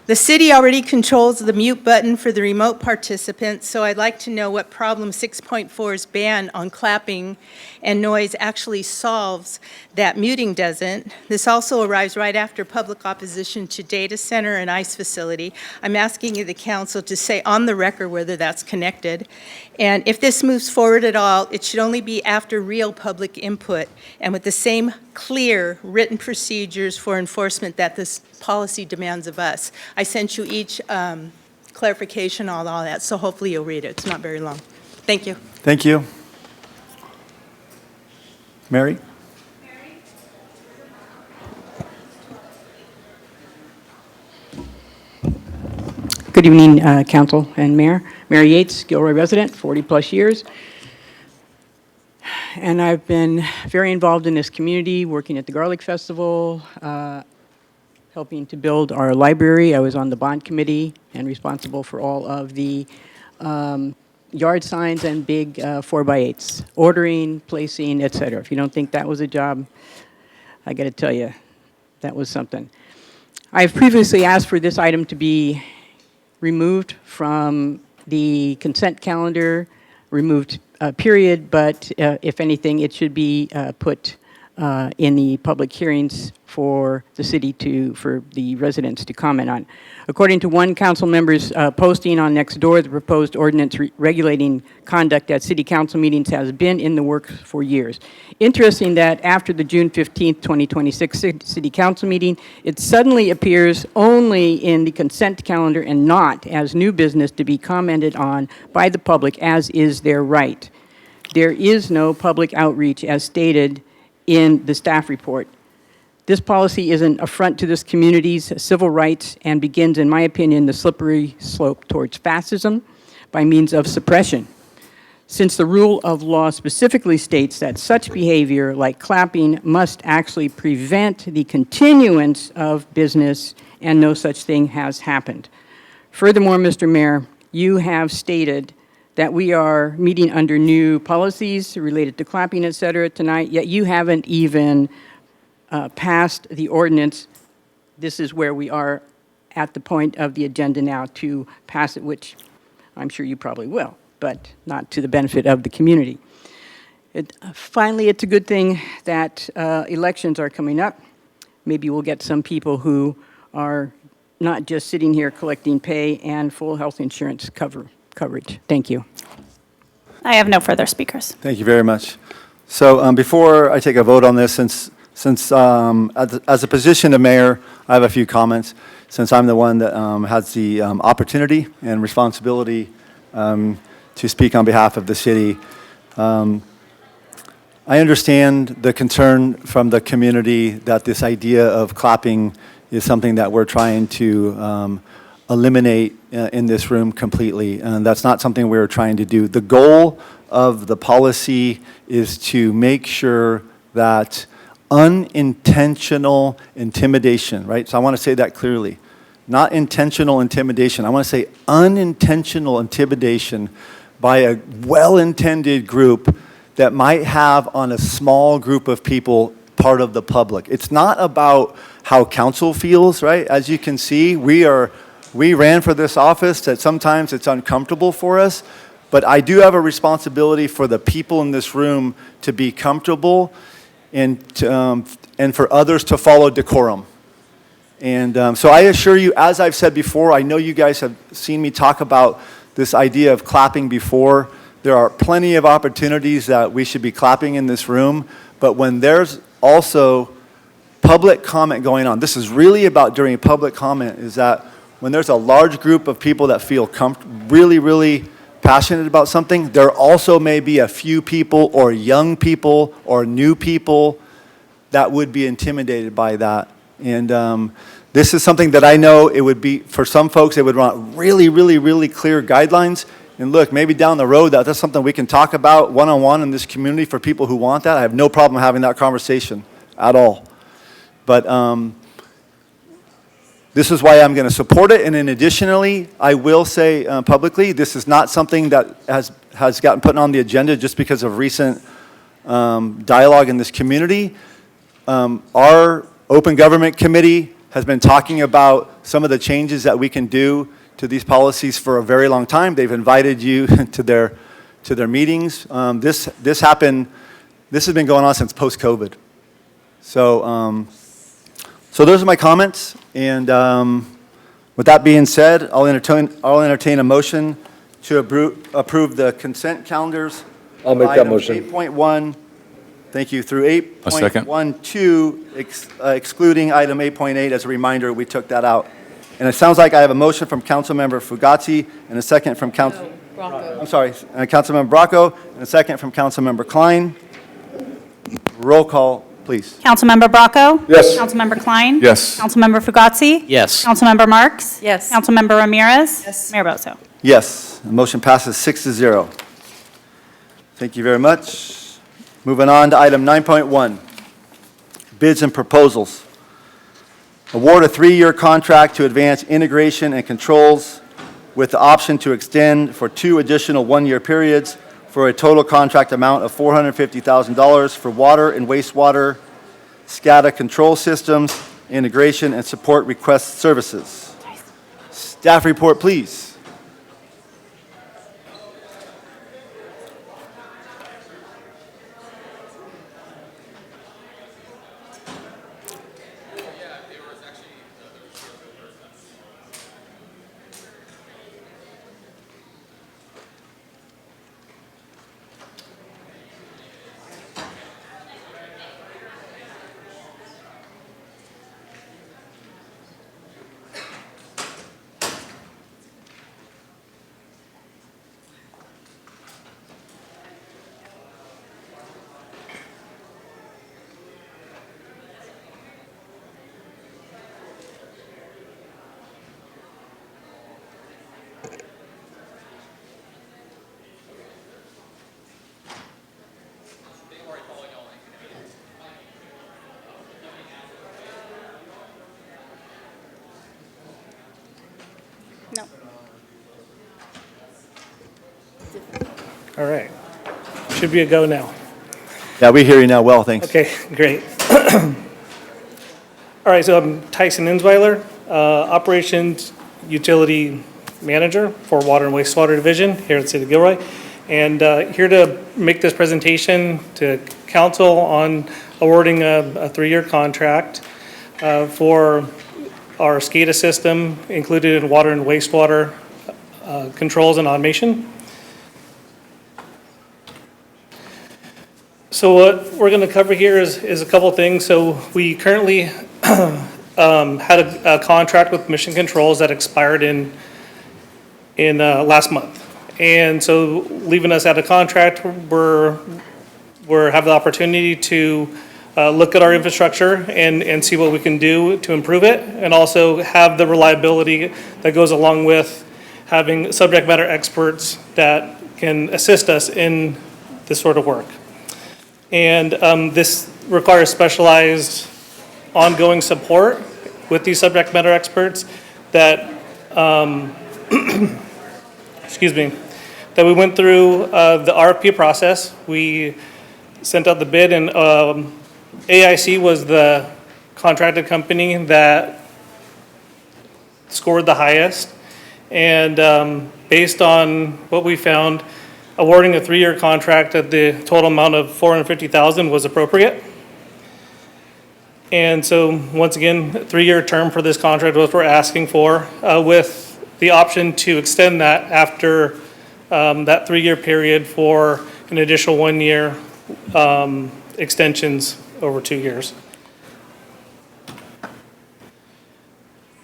Speaker 3: The city already controls the mute button for the remote participants, so I'd like to know what problem 6.4's ban on clapping and noise actually solves that muting doesn't. This also arrives right after public opposition to data center and ICE facility. I'm asking you, the council, to say on the record whether that's connected. And if this moves forward at all, it should only be after real public input and with the same clear written procedures for enforcement that this policy demands of us. I sent you each clarification on all that, so hopefully you'll read it. It's not very long. Thank you.
Speaker 2: Thank you. Mary?
Speaker 4: Good evening, Council and Mayor. Mary Yates, Gilroy resident, 40-plus years. And I've been very involved in this community, working at the Garlic Festival, helping to build our library. I was on the bond committee and responsible for all of the yard signs and big 4x8s, ordering, placing, et cetera. If you don't think that was a job, I got to tell you, that was something. I've previously asked for this item to be removed from the consent calendar, removed period, but if anything, it should be put in the public hearings for the city for the residents to comment on. According to one council member's posting on Nextdoor, the proposed ordinance regulating conduct at city council meetings has been in the works for years. Interesting that after the June 15th, 2026 city council meeting, it suddenly appears only in the consent calendar and not as new business to be commented on by the public, as is their right. There is no public outreach as stated in the staff report. This policy is an affront to this community's civil rights and begins, in my opinion, the slippery slope towards fascism by means of suppression. Since the rule of law specifically states that such behavior, like clapping, must actually prevent the continuance of business, and no such thing has happened. Furthermore, Mr. Mayor, you have stated that we are meeting under new policies related to clapping, et cetera, tonight, yet you haven't even passed the ordinance. This is where we are at the point of the agenda now to pass it, which I'm sure you probably will, but not to the benefit of the community. Finally, it's a good thing that elections are coming up. Maybe we'll get some people who are not just sitting here collecting pay and full health insurance coverage. Thank you.
Speaker 20: I have no further speakers.
Speaker 2: Thank you very much. So before I take a vote on this, since as a position of mayor, I have a few comments, since I'm the one that has the opportunity and responsibility to speak on behalf of the city. I understand the concern from the community that this idea of clapping is something that we're trying to eliminate in this room completely, and that's not something we're trying to do. The goal of the policy is to make sure that unintentional intimidation, right? So I want to say that clearly. Not intentional intimidation. I want to say unintentional intimidation by a well-intended group that might have on a small group of people part of the public. It's not about how council feels, right? As you can see, we ran for this office that sometimes it's uncomfortable for us, but I do have a responsibility for the people in this room to be comfortable and for others to follow decorum. And so I assure you, as I've said before, I know you guys have seen me talk about this idea of clapping before. There are plenty of opportunities that we should be clapping in this room, but when there's also public comment going on, this is really about during public comment, is that when there's a large group of people that feel really, really passionate about something, there also may be a few people or young people or new people that would be intimidated by that. And this is something that I know it would be, for some folks, they would want really, really, really clear guidelines. And look, maybe down the road, that's something we can talk about one-on-one in this community for people who want that. I have no problem having that conversation at all. But this is why I'm going to support it. And then additionally, I will say publicly, this is not something that has gotten put on the agenda just because of recent dialogue in this community. Our Open Government Committee has been talking about some of the changes that we can do to these policies for a very long time. They've invited you to their meetings. This has been going on since post-COVID. So those are my comments. And with that being said, I'll entertain a motion to approve the consent calendars.
Speaker 1: I'll make that motion.
Speaker 2: 8.1, thank you, through
Speaker 24: A second.
Speaker 2: 8.12, excluding item 8.8. As a reminder, we took that out. And it sounds like I have a motion from Councilmember Fugazi and a second from Councilmember Bracco, and a second from Councilmember Klein. Roll call, please.
Speaker 20: Councilmember Bracco?
Speaker 1: Yes.
Speaker 20: Councilmember Klein?
Speaker 24: Yes.
Speaker 20: Councilmember Fugazi?
Speaker 14: Yes.
Speaker 20: Councilmember Marks?
Speaker 19: Yes.
Speaker 20: Councilmember Ramirez? Yes. Mayor Bozo?
Speaker 2: Yes, the motion passes 6-0. Thank you very much. Moving on to item 9.1, bids and proposals. Award a 3-year contract to Advanced Integration and Controls with the option to extend for 2 additional 1-year periods for a total contract amount of $450,000 for water and wastewater SCADA control systems, integration, and support request services. Staff report, please.
Speaker 20: No.
Speaker 7: All right. Should be a go now.
Speaker 2: Yeah, we hear you now well, thanks.
Speaker 7: Okay, great. All right, so I'm Tyson Insweiler, Operations Utility Manager for Water and Wastewater Division here at the City of Gilroy. And here to make this presentation to council on awarding a 3-year contract for our SCADA system included in water and wastewater controls and automation. So what we're going to cover here is a couple things. So we currently had a contract with Mission Controls that expired in last month. And so leaving us out of contract, we're have the opportunity to look at our infrastructure and see what we can do to improve it, and also have the reliability that goes along with having subject matter experts that can assist us in this sort of work. And this requires specialized ongoing support with these subject matter experts that, excuse me, that we went through the RFP process. We sent out the bid, and AIC was the contracted company that scored the highest. And based on what we found, awarding a 3-year contract at the total amount of $450,000 was appropriate. And so once again, 3-year term for this contract was what we're asking for, with the option to extend that after that 3-year period for an additional 1-year extensions over 2 years.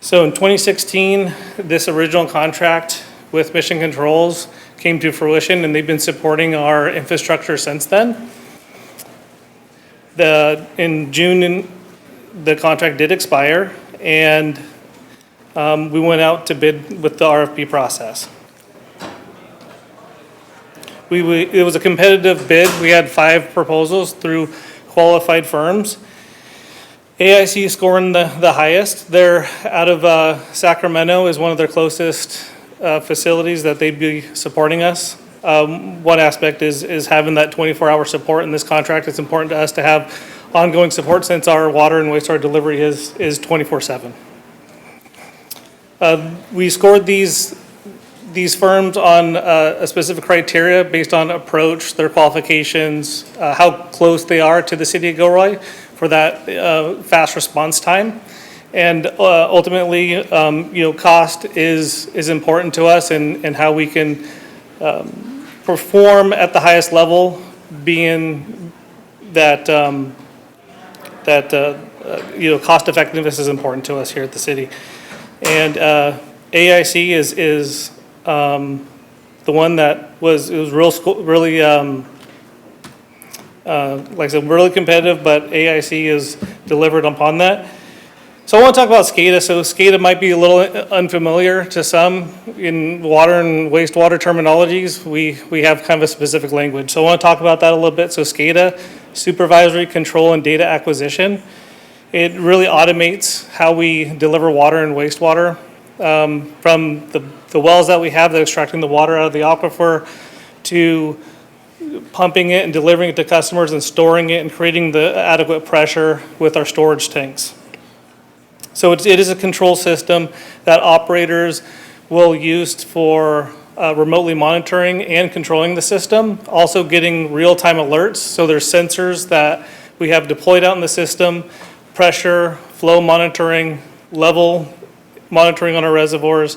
Speaker 7: So in 2016, this original contract with Mission Controls came to fruition, and they've been supporting our infrastructure since then. In June, the contract did expire, and we went out to bid with the RFP process. It was a competitive bid. We had 5 proposals through qualified firms. AIC scoring the highest. They're out of Sacramento is one of their closest facilities that they'd be supporting us. One aspect is having that 24-hour support in this contract. It's important to us to have ongoing support since our water and wastewater delivery is 24/7. We scored these firms on a specific criteria based on approach, their qualifications, how close they are to the city of Gilroy for that fast response time. And ultimately, cost is important to us and how we can perform at the highest level, being that, cost effectiveness is important to us here at the city. And AIC is the one that was really like I said, really competitive, but AIC is delivered upon that. So I want to talk about SCADA. So SCADA might be a little unfamiliar to some in water and wastewater terminologies. We have kind of a specific language. So I want to talk about that a little bit. So SCADA, Supervisory Control and Data Acquisition. It really automates how we deliver water and wastewater from the wells that we have, that extracting the water out of the aquifer, to pumping it and delivering it to customers and storing it and creating the adequate pressure with our storage tanks. So it is a control system that operators will use for remotely monitoring and controlling the system, also getting real-time alerts. So there's sensors that we have deployed out in the system, pressure, flow monitoring, level monitoring on our reservoirs,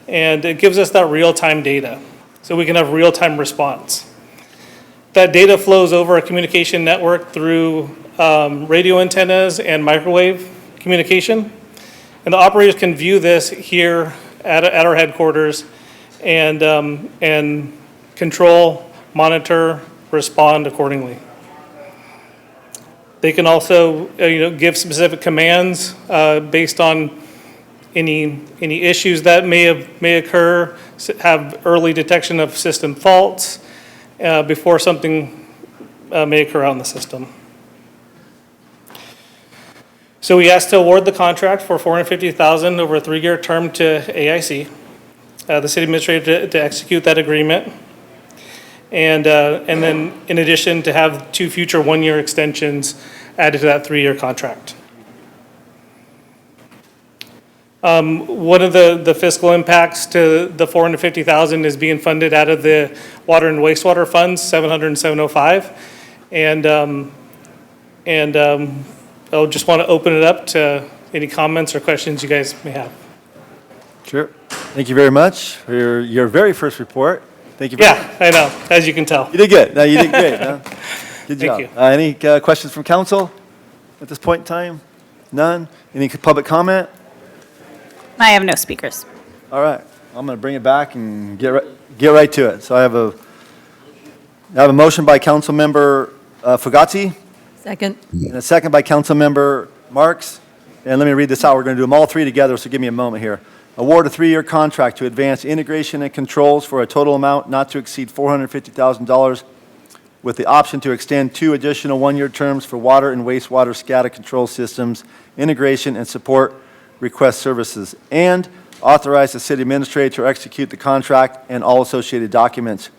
Speaker 7: and it gives us that real-time data so we can have real-time response. That data flows over a communication network through radio antennas and microwave communication. And the operators can view this here at our headquarters and control, monitor, respond accordingly. They can also give specific commands based on any issues that may occur, have early detection of system faults before something may occur out in the system. So we asked to award the contract for $450,000 over a 3-year term to AIC, the city administrator to execute that agreement, and then in addition to have 2 future 1-year extensions added to that 3-year contract. One of the fiscal impacts to the $450,000 is being funded out of the water and wastewater funds, $700 and $705, and I'll just want to open it up to any comments or questions you guys may have.
Speaker 2: Sure. Thank you very much for your very first report. Thank you.
Speaker 7: Yeah, I know, as you can tell.
Speaker 2: You did good. No, you did great. No? Good job.
Speaker 7: Thank you.
Speaker 2: Any questions from council at this point in time? None? Any public comment?
Speaker 20: I have no speakers.
Speaker 2: All right. I'm going to bring it back and get right to it. So I have a motion by Councilmember Fugazzi.
Speaker 19: Second.
Speaker 2: And a second by Councilmember Marks. And let me read this out. We're going to do them all 3 together, so give me a moment here. Award a 3-year contract to advance integration and controls for a total amount not to exceed $450,000 with the option to extend 2 additional 1-year terms for water and wastewater SCADA control systems, integration and support request services, and authorize the city administrator to execute the contract and all associated documents,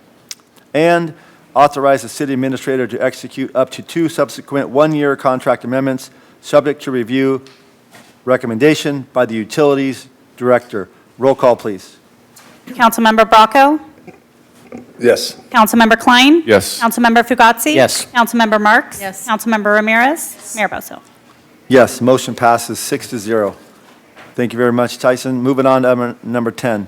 Speaker 2: and authorize the city administrator to execute up to 2 subsequent 1-year contract amendments, subject to review recommendation by the Utilities Director. Roll call, please.
Speaker 20: Councilmember Bracco?
Speaker 1: Yes.
Speaker 20: Councilmember Klein?
Speaker 24: Yes.
Speaker 20: Councilmember Fugazzi?
Speaker 14: Yes.
Speaker 20: Councilmember Marks?
Speaker 19: Yes.
Speaker 20: Councilmember Ramirez? Mayor Bosso?
Speaker 2: Yes, motion passes 6-0. Thank you very much, Tyson. Moving on to number 10.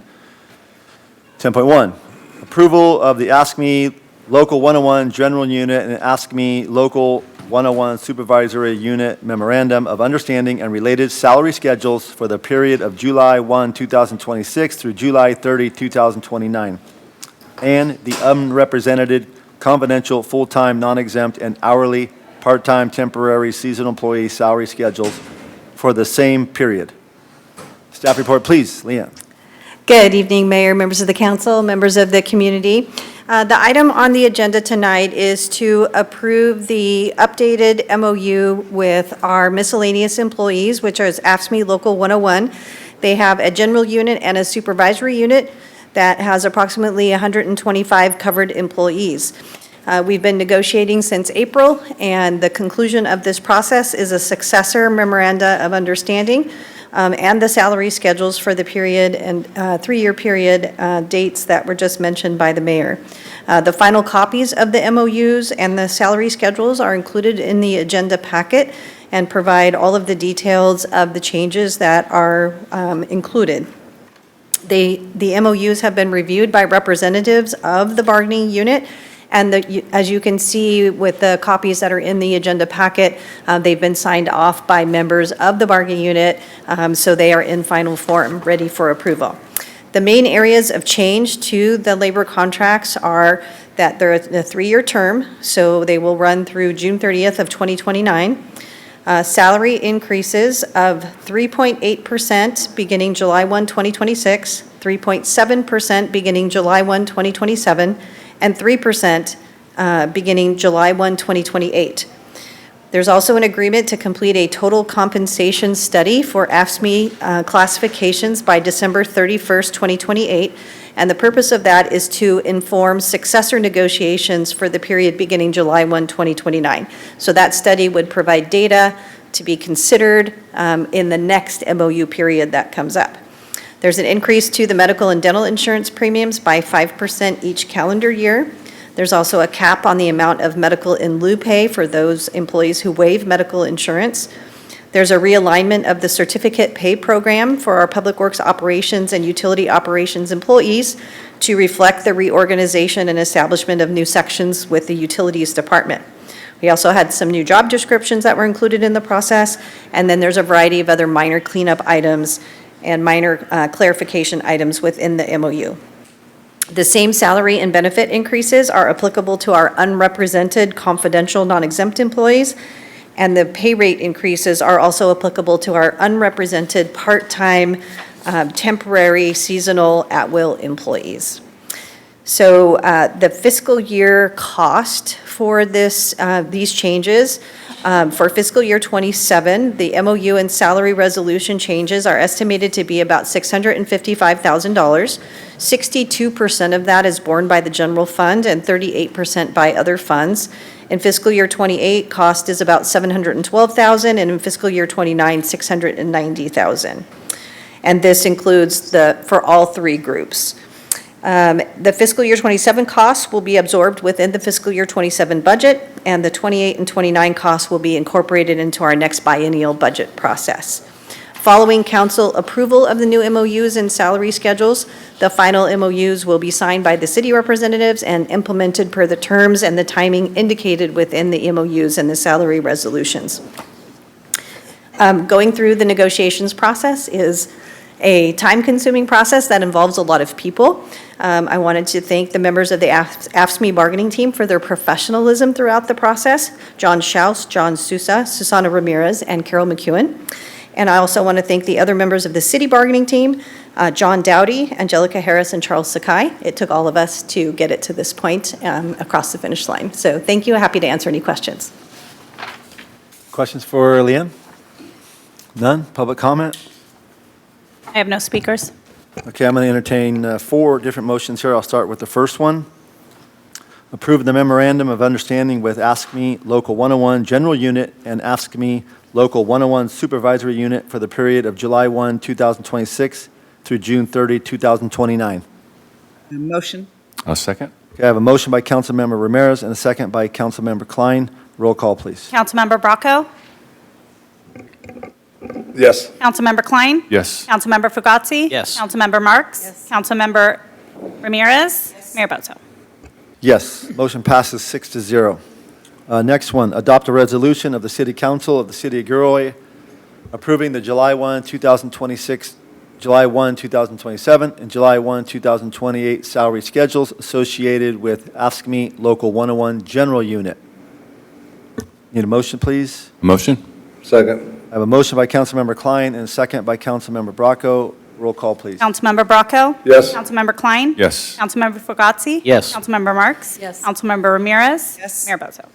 Speaker 2: 10.1, approval of the Ask Me Local 101 General Unit and Ask Me Local 101 Supervisory Unit Memorandum of Understanding and related salary schedules for the period of July 1, 2026 through July 30, 2029, and the unrepresented, confidential, full-time, non-exempt, and hourly, part-time, temporary, seasonal employee salary schedules for the same period. Staff report, please. Leanne.
Speaker 17: Good evening, Mayor, members of the council, members of the community. The item on the agenda tonight is to approve the updated MOU with our miscellaneous employees, which is AFSCME Local 101. They have a general unit and a supervisory unit that has approximately 125 covered employees. We've been negotiating since April, and the conclusion of this process is a successor memoranda of understanding and the salary schedules for the period and three-year period dates that were just mentioned by the mayor. The final copies of the MOUs and the salary schedules are included in the agenda packet and provide all of the details of the changes that are included. The MOUs have been reviewed by representatives of the bargaining unit, and as you can see with the copies that are in the agenda packet, they've been signed off by members of the bargaining unit, so they are in final form, ready for approval. The main areas of change to the labor contracts are that they're a three-year term, so they will run through June 30th of 2029. Salary increases of 3.8% beginning July 1, 2026, 3.7% beginning July 1, 2027, and 3% beginning July 1, 2028. There's also an agreement to complete a total compensation study for AFSCME classifications by December 31st, 2028, and the purpose of that is to inform successor negotiations for the period beginning July 1, 2029. So that study would provide data to be considered in the next MOU period that comes up. There's an increase to the medical and dental insurance premiums by 5% each calendar year. There's also a cap on the amount of medical in lieu pay for those employees who waive medical insurance. There's a realignment of the certificate pay program for our public works operations and utility operations employees to reflect the reorganization and establishment of new sections with the utilities department. We also had some new job descriptions that were included in the process, and then there's a variety of other minor cleanup items and minor clarification items within the MOU. The same salary and benefit increases are applicable to our unrepresented confidential non-exempt employees, and the pay rate increases are also applicable to our unrepresented part-time, temporary, seasonal, at-will employees. So the fiscal year cost for these changes, for fiscal year 27, the MOU and salary resolution changes are estimated to be about $655,000. 62% of that is borne by the general fund and 38% by other funds. In fiscal year 28, cost is about $712,000, and in fiscal year 29, $690,000. And this includes for all three groups. The fiscal year 27 costs will be absorbed within the fiscal year 27 budget, and the 28 and 29 costs will be incorporated into our next biennial budget process. Following council approval of the new MOUs and salary schedules, the final MOUs will be signed by the city representatives and implemented per the terms and the timing indicated within the MOUs and the salary resolutions. Going through the negotiations process is a time-consuming process that involves a lot of people. I wanted to thank the members of the AFSCME bargaining team for their professionalism throughout the process: John Schaus, John Sousa, Susana Ramirez, and Carol McEwen. And I also want to thank the other members of the city bargaining team, John Dowdy, Angelica Harris, and Charles Sakai. It took all of us to get it to this point across the finish line. So thank you. Happy to answer any questions.
Speaker 2: Questions for Leanne? None? Public comment?
Speaker 20: I have no speakers.
Speaker 2: Okay, I'm going to entertain 4 different motions here. I'll start with the first one. Approve the memorandum of understanding with AFSCME Local 101 General Unit and AFSCME Local 101 Supervisory Unit for the period of July 1, 2026 through June 30, 2029.
Speaker 9: Motion.
Speaker 24: A second.
Speaker 2: Okay, I have a motion by Councilmember Ramirez and a second by Councilmember Klein. Roll call, please.
Speaker 20: Councilmember Bracco?
Speaker 1: Yes.
Speaker 20: Councilmember Klein?
Speaker 24: Yes.
Speaker 20: Councilmember Fugazi?
Speaker 9: Yes.
Speaker 20: Councilmember Marks? Yes. Councilmember Ramirez? Yes. Mayor Bozo?
Speaker 2: Yes, motion passes 6-0. Next one, adopt a resolution of the City Council of the City of Gilroy approving the July 1, 2026, July 1, 2027, and July 1, 2028 salary schedules associated with AFSCME Local 101 General Unit. Need a motion, please?
Speaker 24: Motion.
Speaker 1: Second.
Speaker 2: I have a motion by Councilmember Klein and a second by Councilmember Bracco. Roll call, please.
Speaker 20: Councilmember Bracco?
Speaker 1: Yes.
Speaker 20: Councilmember Klein?
Speaker 24: Yes.
Speaker 20: Councilmember Fugazi?
Speaker 14: Yes.
Speaker 20: Councilmember Marks?
Speaker 19: Yes.
Speaker 20: Councilmember Ramirez?
Speaker 21: Yes.
Speaker 20: Mayor Bozo?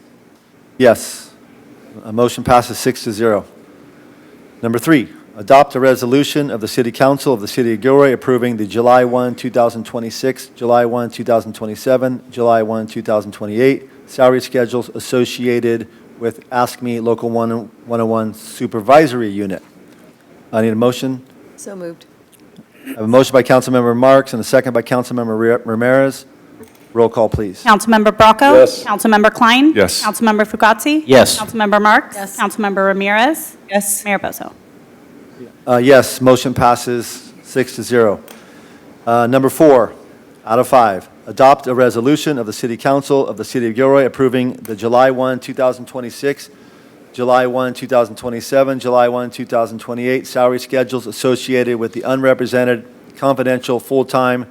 Speaker 2: Yes. A motion passes 6-0. Number 3, adopt a resolution of the City Council of the City of Gilroy approving the July 1, 2026, July 1, 2027, July 1, 2028 salary schedules associated with Ask Me Local 101 Supervisory Unit. I need a motion.
Speaker 19: So moved.
Speaker 2: I have a motion by Councilmember Marks and a second by Councilmember Ramirez. Roll call, please.
Speaker 20: Councilmember Bracco?
Speaker 1: Yes.
Speaker 20: Councilmember Klein?
Speaker 24: Yes.
Speaker 20: Councilmember Fugazi?
Speaker 14: Yes.
Speaker 20: Councilmember Marks?
Speaker 19: Yes.
Speaker 20: Councilmember Ramirez?
Speaker 21: Yes.
Speaker 20: Mayor Bozo?
Speaker 2: Yes, motion passes 6-0. Number 4, out of 5, adopt a resolution of the City Council of the City of Gilroy approving the July 1, 2026, July 1, 2027, July 1, 2028 salary schedules associated with the unrepresented, confidential, full-time,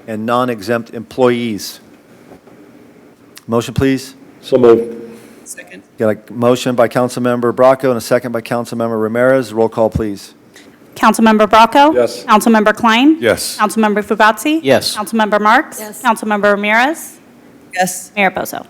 Speaker 2: and non-exempt employees. Motion, please.
Speaker 1: So moved.
Speaker 21: Second.
Speaker 2: Got a motion by Councilmember Bracco and a second by Councilmember Ramirez. Roll call, please.
Speaker 20: Councilmember Bracco?
Speaker 1: Yes.
Speaker 20: Councilmember Klein?
Speaker 24: Yes.
Speaker 20: Councilmember Fugazi?
Speaker 14: Yes.
Speaker 20: Councilmember Marks?
Speaker 19: Yes.
Speaker 20: Councilmember Ramirez?
Speaker 21: Yes.
Speaker 20: Mayor Bozo?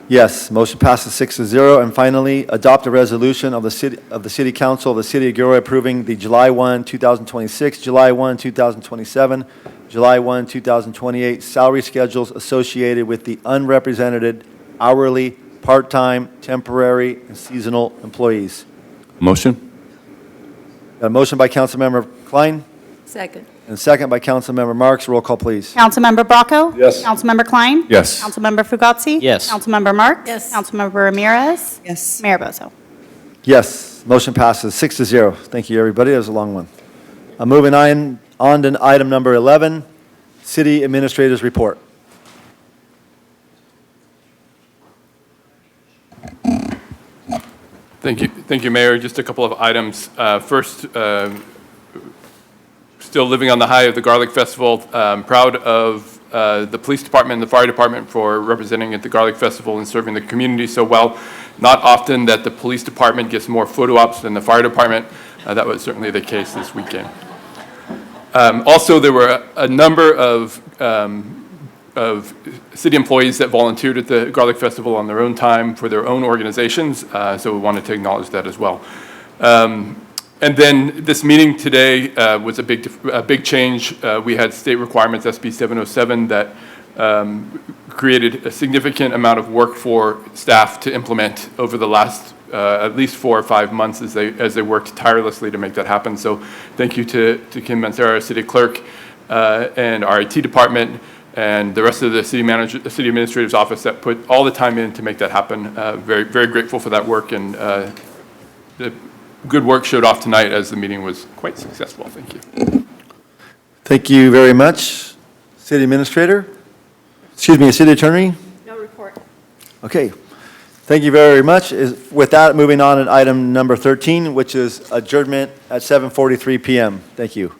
Speaker 2: Yes, motion passes 6-0. And finally, adopt a resolution of the City Council of the City of Gilroy approving the July 1, 2026, July 1, 2027, July 1, 2028 salary schedules associated with the unrepresented hourly, part-time, temporary, and seasonal employees.
Speaker 24: Motion?
Speaker 2: Got a motion by Councilmember Klein
Speaker 19: Second.
Speaker 2: and a second by Councilmember Marks. Roll call, please.
Speaker 20: Councilmember Bracco?
Speaker 1: Yes.
Speaker 20: Councilmember Klein?
Speaker 24: Yes.
Speaker 20: Councilmember Fugazi?
Speaker 14: Yes.
Speaker 20: Councilmember Marks?
Speaker 19: Yes.
Speaker 20: Councilmember Ramirez?
Speaker 21: Yes.
Speaker 20: Mayor Bozo?
Speaker 2: Yes, motion passes 6-0. Thank you, everybody. That was a long one. Moving on to item number 11, City Administrator's Report.
Speaker 24: Thank you, Mayor. Just a couple of items. First, still living on the high of the Garlic Festival. Proud of the police department and the fire department for representing at the Garlic Festival and serving the community so well. Not often that the police department gets more photo ops than the fire department. That was certainly the case this weekend. Also, there were a number of city employees that volunteered at the Garlic Festival on their own time for their own organizations, so we wanted to acknowledge that as well. And then this meeting today was a big change. We had state requirements, SB 707, that created a significant amount of work for staff to implement over the last at least 4 or 5 months as they worked tirelessly to make that happen. So thank you to Kim Mancera, our city clerk, and our IT department, and the rest of the city administrator's office that put all the time in to make that happen. Very, very grateful for that work, and the good work showed off tonight as the meeting was quite successful. Thank you.
Speaker 2: Thank you very much, City Administrator. Excuse me, City Attorney?
Speaker 19: No report.
Speaker 2: Okay. Thank you very much. With that, moving on to item number 13, which is adjournment at 7:43 PM. Thank you.